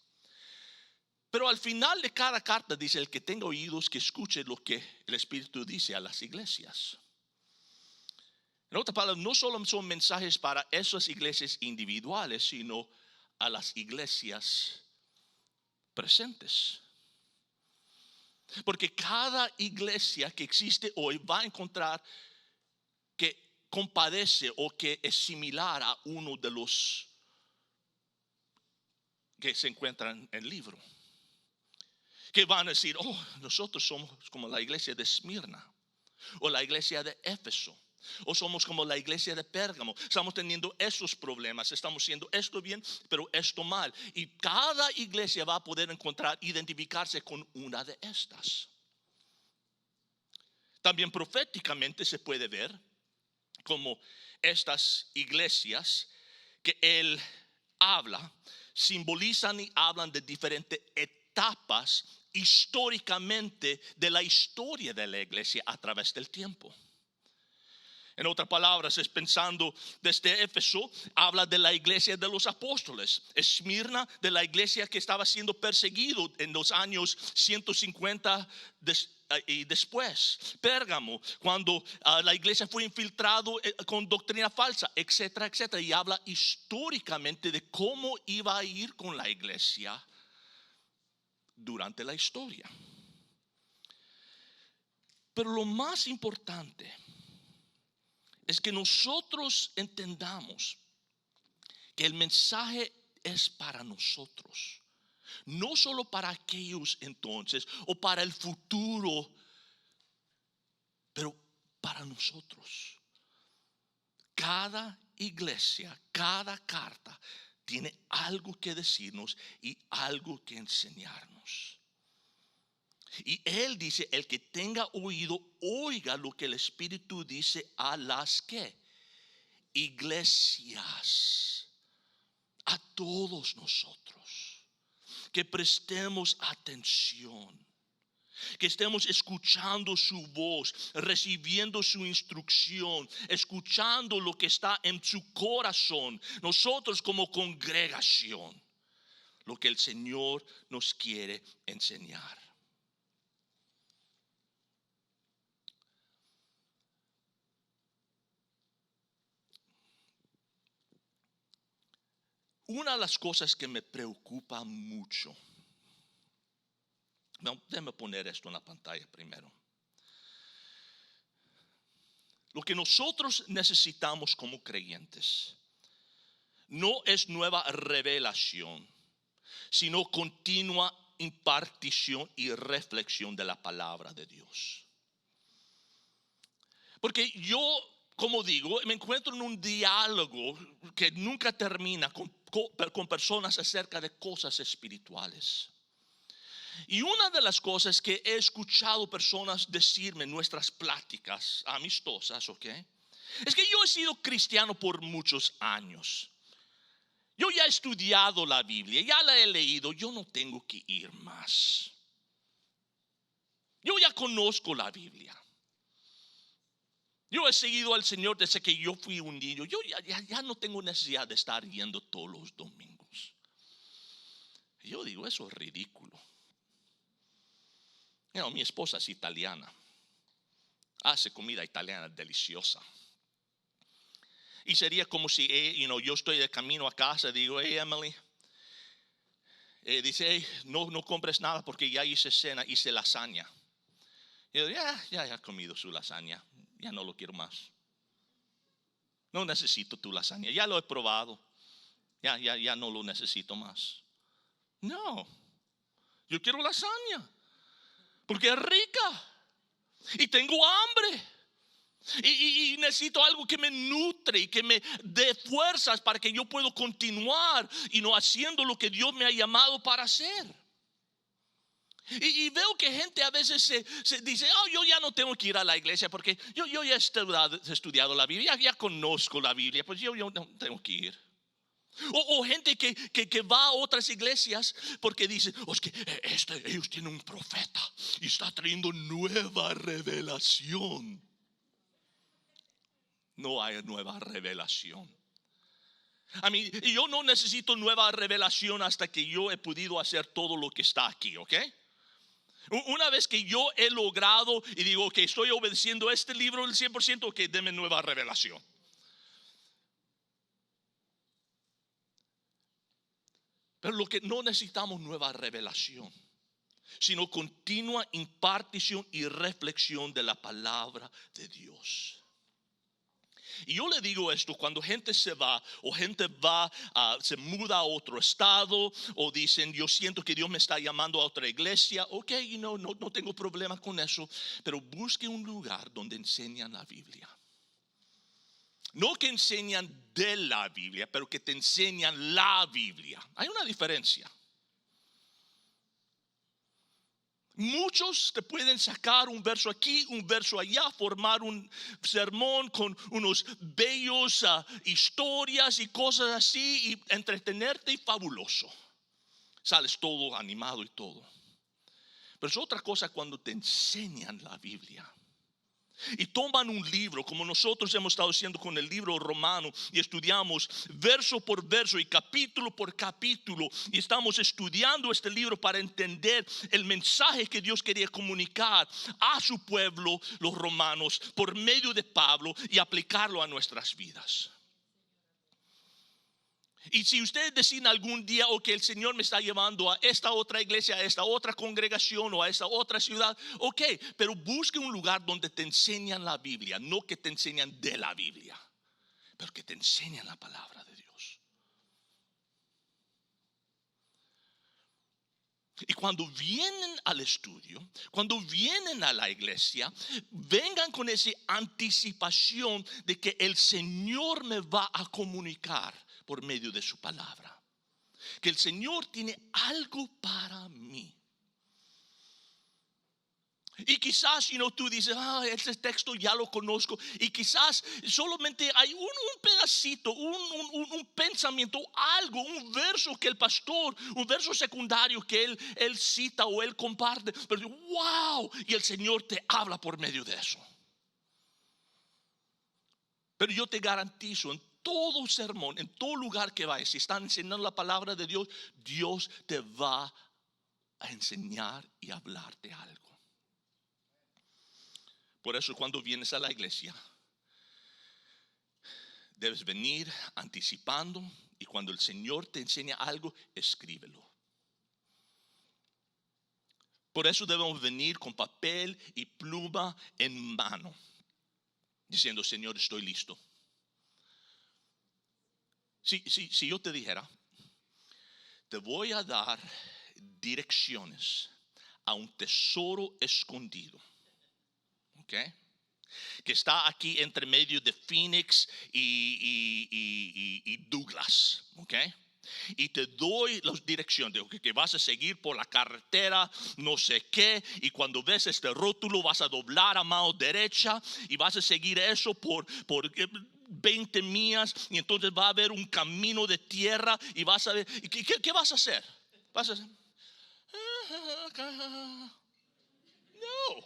Pero al final de cada carta dice: el que tenga oídos, que escuche lo que el Espíritu dice a las iglesias. En otras palabras, no solo son mensajes para esas iglesias individuales, sino a las iglesias presentes. Porque cada iglesia que existe hoy va a encontrar que compadece o que es similar a uno de los que se encuentran en el libro. Que van a decir: oh, nosotros somos como la iglesia de Esmirna, o la iglesia de Éfeso, o somos como la iglesia de Pérgamo. Estamos teniendo esos problemas, estamos haciendo esto bien, pero esto mal. Y cada iglesia va a poder identificarse con una de estas. También proféticamente se puede ver como estas iglesias que él habla simbolizan y hablan de diferentes etapas históricamente de la historia de la iglesia a través del tiempo. En otras palabras, es pensando desde Éfeso, habla de la iglesia de los apóstoles. Esmirna, de la iglesia que estaba siendo perseguido en los años 150 y después. Pérgamo, cuando la iglesia fue infiltrado con doctrina falsa, etcétera, etcétera. Y habla históricamente de cómo iba a ir con la iglesia durante la historia. Pero lo más importante es que nosotros entendamos que el mensaje es para nosotros, no solo para aquellos entonces o para el futuro, pero para nosotros. Cada iglesia, cada carta tiene algo que decirnos y algo que enseñarnos. Y él dice: el que tenga oído, oiga lo que el Espíritu dice a las ¿qué? Iglesias. A todos nosotros, que prestemos atención, que estemos escuchando su voz, recibiendo su instrucción, escuchando lo que está en su corazón. Nosotros como congregación, lo que el Señor nos quiere enseñar. Una de las cosas que me preocupa mucho, déjame poner esto en la pantalla primero. Lo que nosotros necesitamos como creyentes no es nueva revelación, sino continua impartición y reflexión de la palabra de Dios. Porque yo, como digo, me encuentro en un diálogo que nunca termina con personas acerca de cosas espirituales. Y una de las cosas que he escuchado personas decirme en nuestras pláticas amistosas, es que yo he sido cristiano por muchos años. Yo ya he estudiado la Biblia, ya la he leído, yo no tengo que ir más. Yo ya conozco la Biblia. Yo he seguido al Señor desde que yo fui un niño. Yo ya no tengo necesidad de estar yendo todos los domingos. Y yo digo, eso es ridículo. Mi esposa es italiana. Hace comida italiana deliciosa. Y sería como si yo estoy de camino a casa y digo: hey Emily, dice, hey, no compres nada porque ya hice cena, hice lasaña. Y yo, ya he comido su lasaña, ya no lo quiero más. No necesito tu lasaña, ya lo he probado, ya no lo necesito más. No, yo quiero lasaña porque es rica y tengo hambre. Y necesito algo que me nutre y que me dé fuerzas para que yo pueda continuar y no haciendo lo que Dios me ha llamado para hacer. Y veo que gente a veces se dice, yo ya no tengo que ir a la iglesia porque yo ya he estudiado la Biblia, ya conozco la Biblia, pues yo no tengo que ir. O gente que va a otras iglesias porque dice, es que ellos tienen un profeta y está trayendo nueva revelación. No hay nueva revelación. Yo no necesito nueva revelación hasta que yo he podido hacer todo lo que está aquí, ¿ok? Una vez que yo he logrado y digo que estoy obedeciendo este libro el 100%, que deme nueva revelación. Pero lo que no necesitamos nueva revelación, sino continua impartición y reflexión de la palabra de Dios. Y yo le digo esto cuando gente se va o gente se muda a otro estado o dicen yo siento que Dios me está llamando a otra iglesia. Ok, no tengo problema con eso, pero busque un lugar donde enseñan la Biblia. No que enseñan de la Biblia, pero que te enseñan la Biblia. Hay una diferencia. Muchos te pueden sacar un verso aquí, un verso allá, formar un sermón con unos bellos historias y cosas así y entretenerte y fabuloso. Sales todo animado y todo. Pero es otra cosa cuando te enseñan la Biblia. Y toman un libro como nosotros hemos estado haciendo con el libro romano y estudiamos verso por verso y capítulo por capítulo y estamos estudiando este libro para entender el mensaje que Dios quería comunicar a su pueblo, los romanos, por medio de Pablo y aplicarlo a nuestras vidas. Y si ustedes deciden algún día que el Señor me está llevando a esta otra iglesia, a esta otra congregación o a esta otra ciudad, ok, pero busque un lugar donde te enseñan la Biblia, no que te enseñan de la Biblia, pero que te enseñan la palabra de Dios. Y cuando vienen al estudio, cuando vienen a la iglesia, vengan con esa anticipación de que el Señor me va a comunicar por medio de su palabra, que el Señor tiene algo para mí. Y quizás tú dices, este texto ya lo conozco. Y quizás solamente hay un pedacito, un pensamiento, algo, un verso que el pastor, un verso secundario que él cita o él comparte. Pero wow, y el Señor te habla por medio de eso. Pero yo te garantizo, en todo sermón, en todo lugar que vayas, si están enseñando la palabra de Dios, Dios te va a enseñar y hablarte algo. Por eso cuando vienes a la iglesia, debes venir anticipando y cuando el Señor te enseña algo, escríbelo. Por eso debemos venir con papel y pluma en mano, diciendo, Señor, estoy listo. Si yo te dijera, te voy a dar direcciones a un tesoro escondido, ¿ok? Que está aquí entre medio de Phoenix y Douglas, ¿ok? Y te doy las direcciones de que vas a seguir por la carretera, no sé qué, y cuando ves este rótulo vas a doblar a mano derecha y vas a seguir eso por 20 millas y entonces va a haber un camino de tierra y vas a ver, ¿qué vas a hacer? Vas a hacer, no,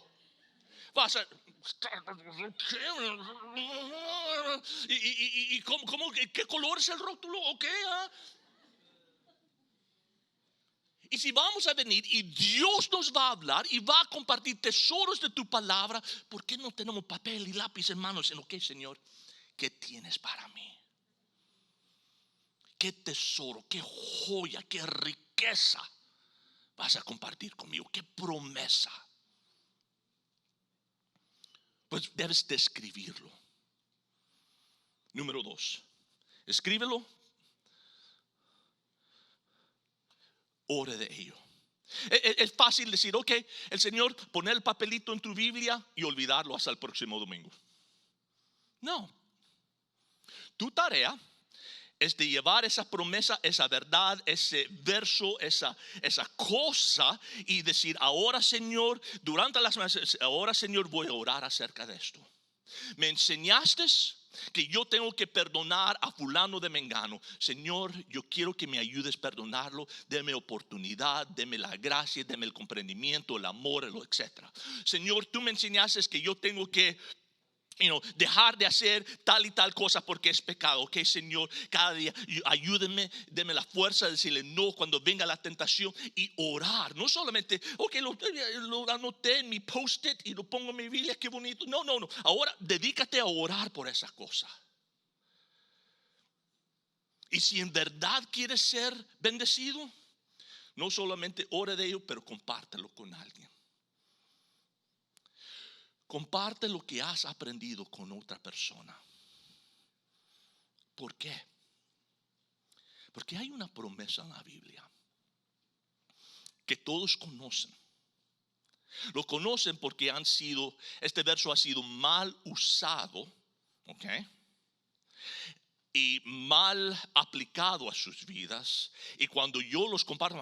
vas a y ¿cómo, qué color es el rótulo? ¿Ok? Y si vamos a venir y Dios nos va a hablar y va a compartir tesoros de tu palabra, ¿por qué no tenemos papel y lápiz en manos? En lo que, Señor, ¿qué tienes para mí? qué tesoro, qué joya, qué riqueza vas a compartir conmigo, qué promesa. Pues debes de escribirlo. Número 2, escríbelo, ore de ello. Es fácil decir, ok, el Señor, poner el papelito en tu Biblia y olvidarlo hasta el próximo domingo. No. Tu tarea es de llevar esa promesa, esa verdad, ese verso, esa cosa, y decir, ahora Señor, durante las meses, ahora Señor, voy a orar acerca de esto. Me enseñaste que yo tengo que perdonar a fulano de mengano. Señor, yo quiero que me ayudes a perdonarlo. Deme oportunidad, deme la gracia, deme el comprendimiento, el amor, etc. Señor, tú me enseñaste que yo tengo que dejar de hacer tal y tal cosa porque es pecado. Ok, Señor, cada día ayúdenme, denme la fuerza de decirle no cuando venga la tentación y orar. No solamente, ok, lo anoté en mi post-it y lo pongo en mi Biblia, qué bonito. No. Ahora dedícate a orar por esa cosa. Y si en verdad quieres ser bendecido, no solamente ore de ello, pero compártelo con alguien. Comparte lo que has aprendido con otra persona. ¿Por qué? Porque hay una promesa en la Biblia que todos conocen. Lo conocen porque este verso ha sido mal usado, ¿ok? Y mal aplicado a sus vidas. Y cuando yo los comparto,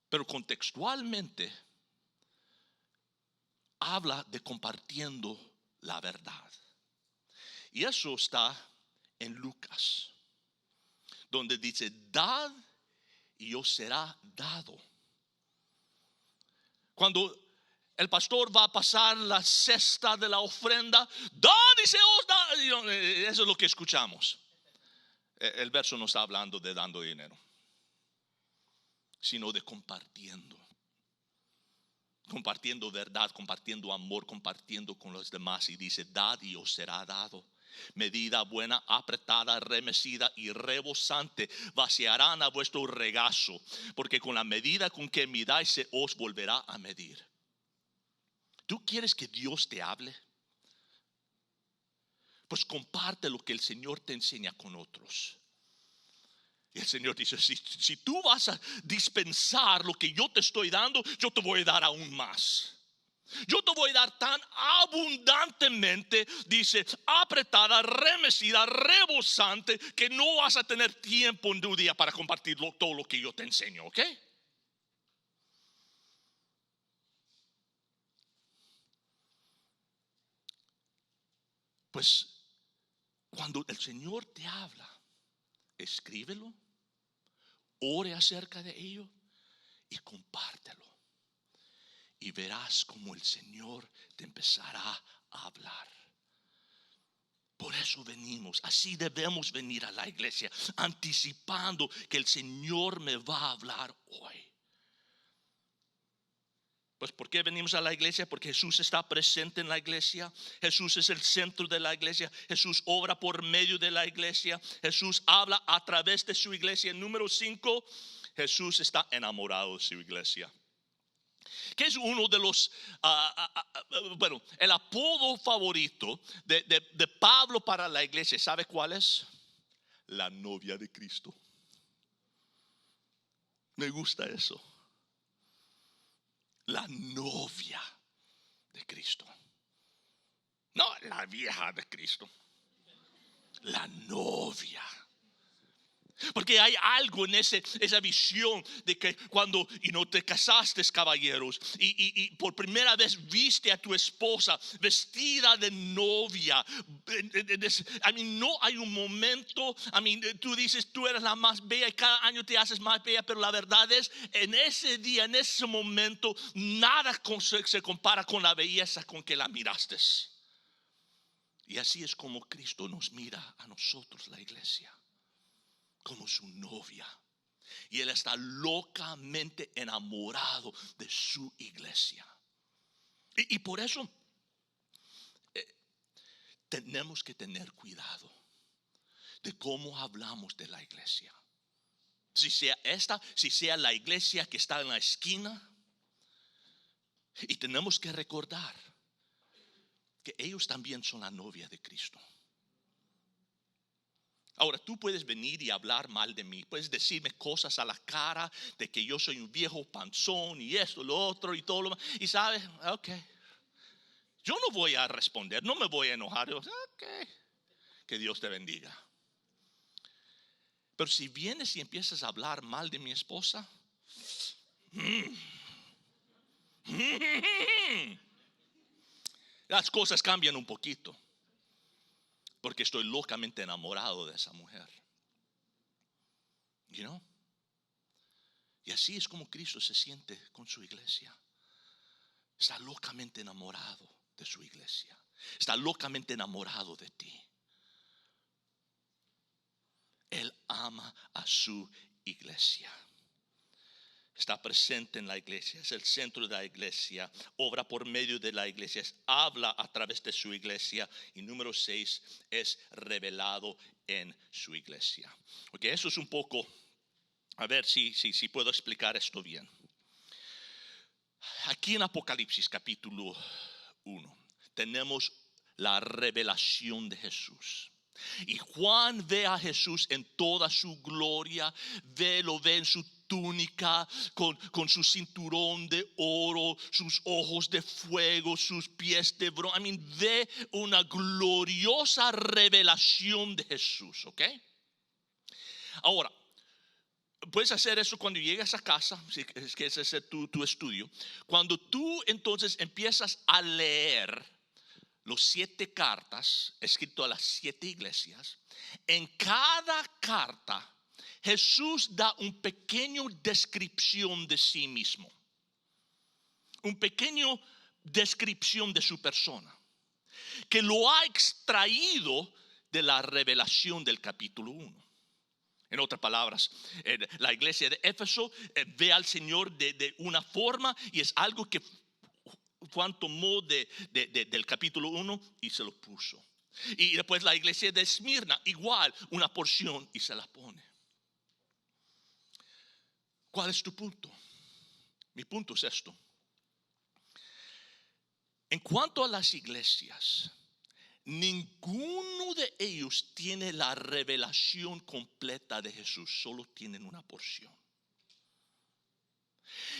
pero contextualmente habla de compartiendo la verdad. Y eso está en Lucas, donde dice, dad y os será dado. Cuando el pastor va a pasar la cesta de la ofrenda, dad y se os da. Eso es lo que escuchamos. El verso no está hablando de dando dinero, sino de compartiendo. Compartiendo verdad, compartiendo amor, compartiendo con los demás. Y dice, dad y os será dado. Medida buena, apretada, remecida y rebosante vaciarán a vuestro regazo, porque con la medida con que midáis se os volverá a medir. ¿Tú quieres que Dios te hable? Pues comparte lo que el Señor te enseña con otros. Y el Señor dice, si tú vas a dispensar lo que yo te estoy dando, yo te voy a dar aún más. Yo te voy a dar tan abundantemente, dice, apretada, remecida, rebosante, que no vas a tener tiempo en tu día para compartir todo lo que yo te enseño, ¿ok? Pues cuando el Señor te habla, escríbelo, ore acerca de ello y compártelo. Y verás como el Señor te empezará a hablar. Por eso venimos, así debemos venir a la iglesia, anticipando que el Señor me va a hablar hoy. Pues ¿por qué venimos a la iglesia? Porque Jesús está presente en la iglesia. Jesús es el centro de la iglesia. Jesús obra por medio de la iglesia. Jesús habla a través de su iglesia. Número 5, Jesús está enamorado de su iglesia. Que es uno de los, el apodo favorito de Pablo para la iglesia. ¿Sabe cuál es? La novia de Cristo. Me gusta eso. La novia de Cristo. No la vieja de Cristo. La novia. Porque hay algo en esa visión de que cuando te casaste, caballeros, y por primera vez viste a tu esposa vestida de novia. No hay un momento, tú dices tú eres la más bella y cada año te haces más bella, pero la verdad es, en ese día, en ese momento, nada se compara con la belleza con que la miraste. Y así es como Cristo nos mira a nosotros, la iglesia, como su novia. Y Él está locamente enamorado de su iglesia. Y por eso tenemos que tener cuidado. de cómo hablamos de la iglesia. Si sea esta, si sea la iglesia que está en la esquina. Y tenemos que recordar que ellos también son la novia de Cristo. Ahora tú puedes venir y hablar mal de mí. Puedes decirme cosas a la cara de que yo soy un viejo panzón y esto, lo otro y todo lo más. Y sabes, ok. Yo no voy a responder, no me voy a enojar. Yo, ok, que Dios te bendiga. Pero si vienes y empiezas a hablar mal de mi esposa, las cosas cambian un poquito. Porque estoy locamente enamorado de esa mujer. You know? Y así es como Cristo se siente con su iglesia. Está locamente enamorado de su iglesia. Está locamente enamorado de ti. Él ama a su iglesia. Está presente en la iglesia, es el centro de la iglesia, obra por medio de la iglesia, habla a través de su iglesia. Y número 6, es revelado en su iglesia. Ok, eso es un poco, a ver si puedo explicar esto bien. Aquí en Apocalipsis capítulo 1 tenemos la revelación de Jesús. Y Juan ve a Jesús en toda su gloria, lo ve en su túnica, con su cinturón de oro, sus ojos de fuego, sus pies de bronce. Ve una gloriosa revelación de Jesús, ¿ok? Ahora, puedes hacer eso cuando llegas a casa, si es que ese es tu estudio. Cuando tú entonces empiezas a leer los 7 cartas escritas a las 7 iglesias, en cada carta Jesús da un pequeño descripción de sí mismo, un pequeño descripción de su persona, que lo ha extraído de la revelación del capítulo 1. En otras palabras, la iglesia de Éfeso ve al Señor de una forma, y es algo que Juan tomó del capítulo 1 y se lo puso. Y después la iglesia de Esmirna, igual, una porción y se la pone. ¿Cuál es tu punto? Mi punto es esto. En cuanto a las iglesias, ninguno de ellos tiene la revelación completa de Jesús, solo tienen una porción.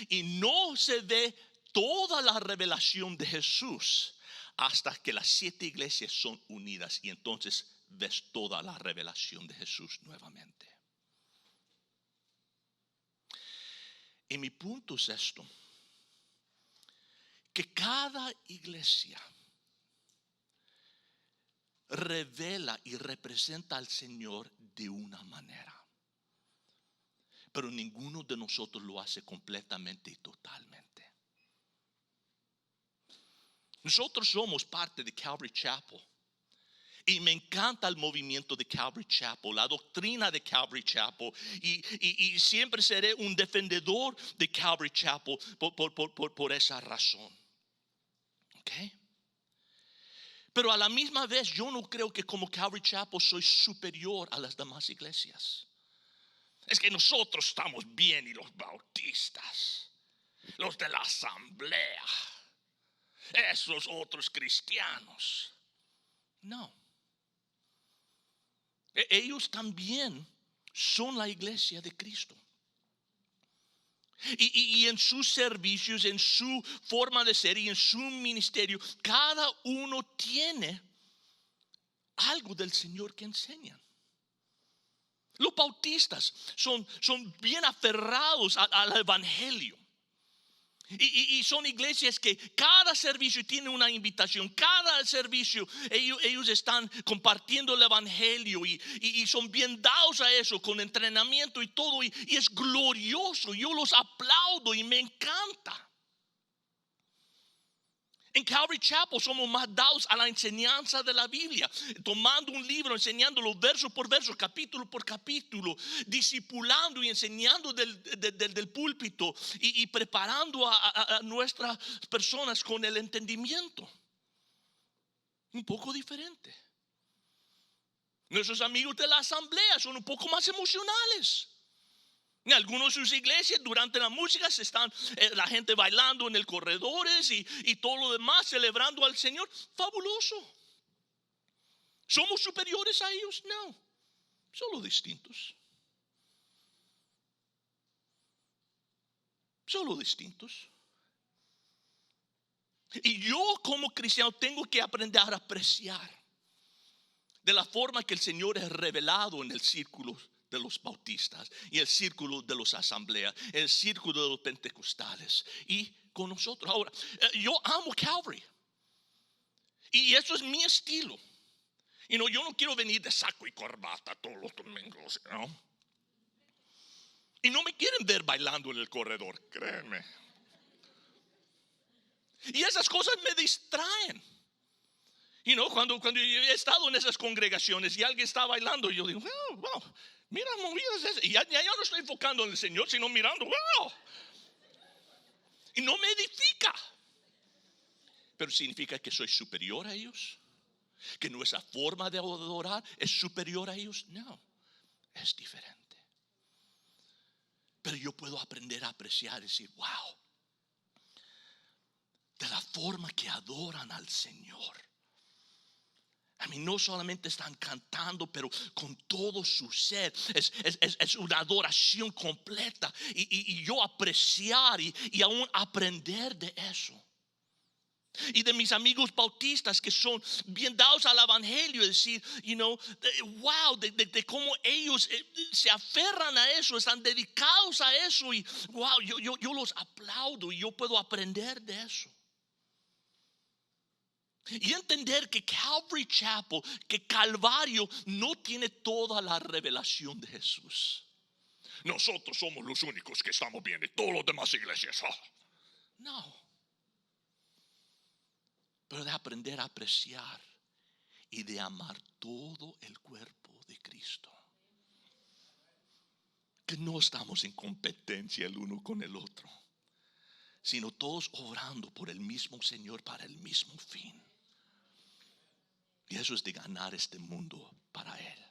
Y no se ve toda la revelación de Jesús hasta que las 7 iglesias son unidas, y entonces ves toda la revelación de Jesús nuevamente. Y mi punto es esto, que cada iglesia revela y representa al Señor de una manera, pero ninguno de nosotros lo hace completamente y totalmente. Nosotros somos parte de Calvary Chapel, y me encanta el movimiento de Calvary Chapel, la doctrina de Calvary Chapel, y siempre seré un defendedor de Calvary Chapel por esa razón. ¿Ok? Pero a la misma vez yo no creo que como Calvary Chapel soy superior a las demás iglesias. Es que nosotros estamos bien y los bautistas, los de la asamblea, esos otros cristianos. No. Ellos también son la iglesia de Cristo. Y en sus servicios, en su forma de ser y en su ministerio, cada uno tiene algo del Señor que enseñan. Los bautistas son bien aferrados al evangelio. Y son iglesias que cada servicio tiene una invitación. Cada servicio ellos están compartiendo el evangelio, y son bien dados a eso, con entrenamiento y todo, y es glorioso. Yo los aplaudo y me encanta. En Calvary Chapel somos más dados a la enseñanza de la Biblia, tomando un libro, enseñándolo verso por verso, capítulo por capítulo, discipulando y enseñando del púlpito, y preparando a nuestras personas con el entendimiento. Un poco diferente. Nuestros amigos de la asamblea son un poco más emocionales. En algunas de sus iglesias durante la música se están la gente bailando en el corredores y todo lo demás celebrando al Señor. Fabuloso. ¿Somos superiores a ellos? No, solo distintos. Solo distintos. Y yo como cristiano tengo que aprender a apreciar de la forma que el Señor es revelado en el círculo de los bautistas y el círculo de los asambleas, el círculo de los pentecostales y con nosotros. Ahora, yo amo Calvary y eso es mi estilo. Yo no quiero venir de saco y corbata todos los domingos, ¿no? Y no me quieren ver bailando en el corredor, créeme. Y esas cosas me distraen. Cuando yo he estado en esas congregaciones y alguien está bailando, yo digo, wow, mira movidas esas. Y ya no estoy enfocando en el Señor, sino mirando, wow. Y no me edifica. Pero significa que soy superior a ellos, que nuestra forma de adorar es superior a ellos. No, es diferente. Pero yo puedo aprender a apreciar y decir, wow, de la forma que adoran al Señor. A mí no solamente están cantando, pero con todo su ser. Es una adoración completa. Y yo apreciar y aún aprender de eso. Y de mis amigos bautistas que son bien dados al evangelio, decir, wow, de cómo ellos se aferran a eso, están dedicados a eso. Y wow, yo los aplaudo y yo puedo aprender de eso. Y entender que Calvary Chapel, que Calvario no tiene toda la revelación de Jesús. Nosotros somos los únicos que estamos bien y todas las demás iglesias. No. Pero de aprender a apreciar y de amar todo el cuerpo de Cristo. Que no estamos en competencia el uno con el otro, sino todos orando por el mismo Señor para el mismo fin. Y eso es de ganar este mundo para Él.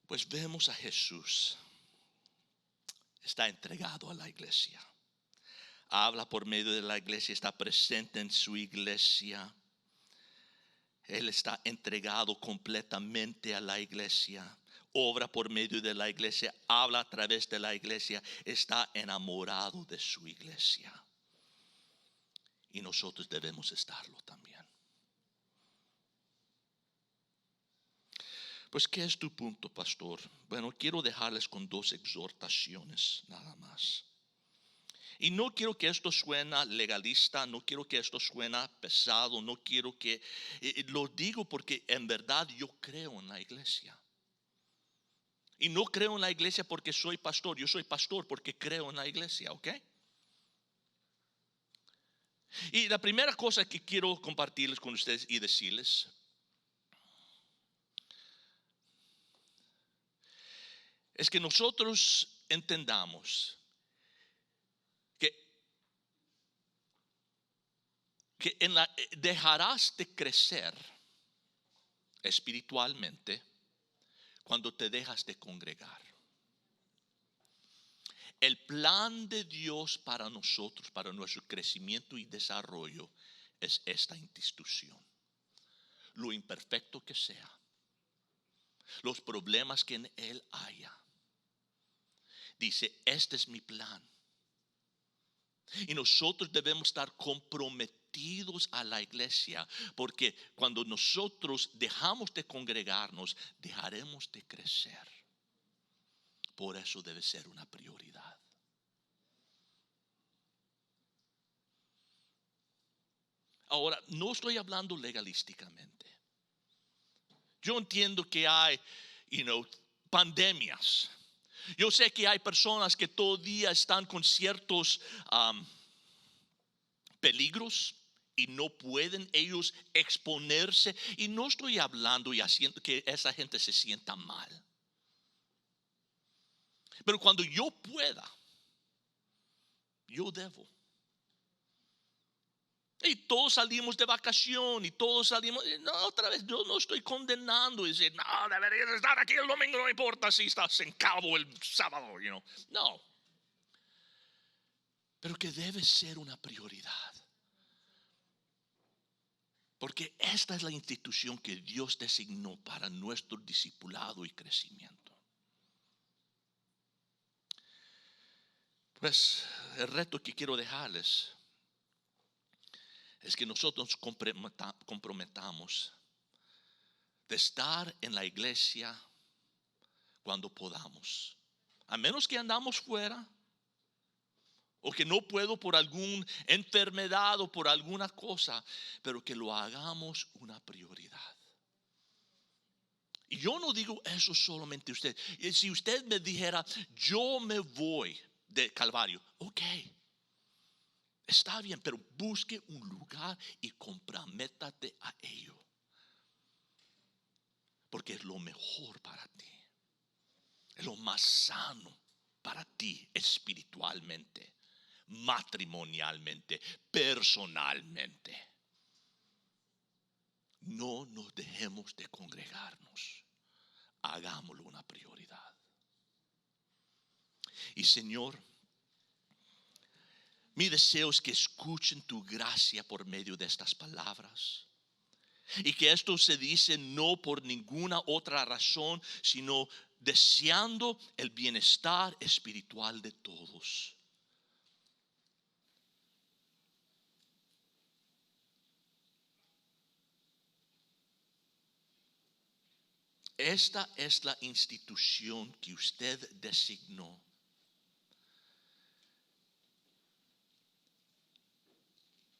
Pues vemos a Jesús. Está entregado a la iglesia. Habla por medio de la iglesia. Está presente en su iglesia. Él está entregado completamente a la iglesia. Obra por medio de la iglesia, habla a través de la iglesia, está enamorado de su iglesia. Y nosotros debemos estarlo también. Pues, ¿qué es tu punto, pastor? Bueno, quiero dejarles con 2 exhortaciones nada más. Y no quiero que esto suene legalista, no quiero que esto suene pesado, no quiero que... lo digo porque en verdad yo creo en la iglesia. Y no creo en la iglesia porque soy pastor. Yo soy pastor porque creo en la iglesia, ¿ok? Y la primera cosa que quiero compartirles con ustedes y decirles es que nosotros entendamos que dejarás de crecer espiritualmente cuando te dejas de congregar. El plan de Dios para nosotros, para nuestro crecimiento y desarrollo, es esta institución. Lo imperfecto que sea, los problemas que en él haya. Dice, este es mi plan. Y nosotros debemos estar comprometidos a la iglesia, porque cuando nosotros dejamos de congregarnos, dejaremos de crecer. Por eso debe ser una prioridad. Ahora, no estoy hablando legalísticamente. Yo entiendo que hay, pandemias. Yo sé que hay personas que todo día están con ciertos peligros y no pueden ellos exponerse. Y no estoy hablando y haciendo que esa gente se sienta mal. Pero cuando yo pueda, Yo debo. Y todos salimos de vacación y todos salimos. No, otra vez, yo no estoy condenando y decir, no, deberías estar aquí el domingo, no importa si estás en Cabo el sábado, No. Pero que debe ser una prioridad. Porque esta es la institución que Dios designó para nuestro discipulado y crecimiento. Pues el reto que quiero dejarles es que nosotros nos comprometamos de estar en la iglesia cuando podamos. A menos que andamos fuera o que no puedo por alguna enfermedad o por alguna cosa, pero que lo hagamos una prioridad. Y yo no digo eso solamente usted. Y si usted me dijera, yo me voy de Calvario, ok, está bien, pero busque un lugar y comprométate a ello. Porque es lo mejor para ti. Es lo más sano para ti espiritualmente, matrimonialmente, personalmente. No nos dejemos de congregarnos. Hagámoslo una prioridad. Y Señor, mi deseo es que escuchen tu gracia por medio de estas palabras. Y que esto se dice no por ninguna otra razón, sino deseando el bienestar espiritual de todos. Esta es la institución que usted designó.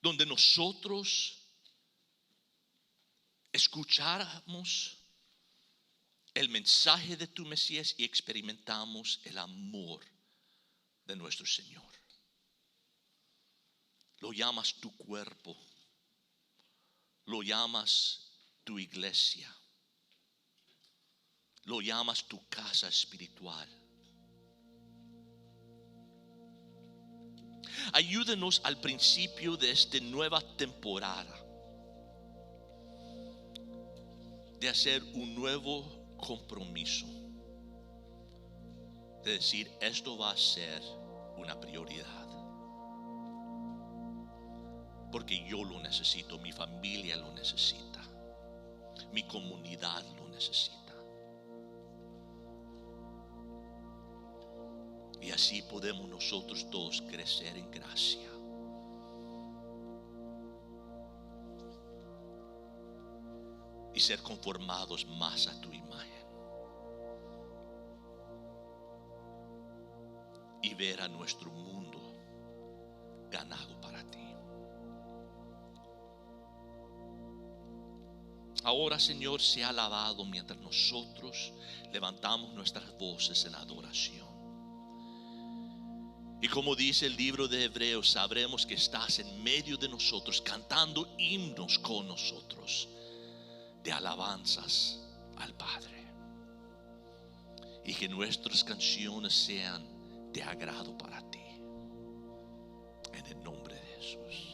Donde nosotros escucháramos el mensaje de tu Mesías y experimentamos el amor de nuestro Señor. Lo llamas tu cuerpo, lo llamas tu iglesia, lo llamas tu casa espiritual. Ayúdenos al principio de esta nueva temporada de hacer un nuevo compromiso, de decir, esto va a ser una prioridad, porque yo lo necesito, mi familia lo necesita, mi comunidad lo necesita. Y así podemos nosotros todos crecer en gracia. Y ser conformados más a tu imagen. Y ver a nuestro mundo ganado para ti. Ahora, Señor, sea alabado mientras nosotros levantamos nuestras voces en adoración. Y como dice el libro de Hebreos, sabremos que estás en medio de nosotros, cantando himnos con nosotros de alabanzas al Padre. Y que nuestras canciones sean de agrado para ti. En el nombre de Jesús.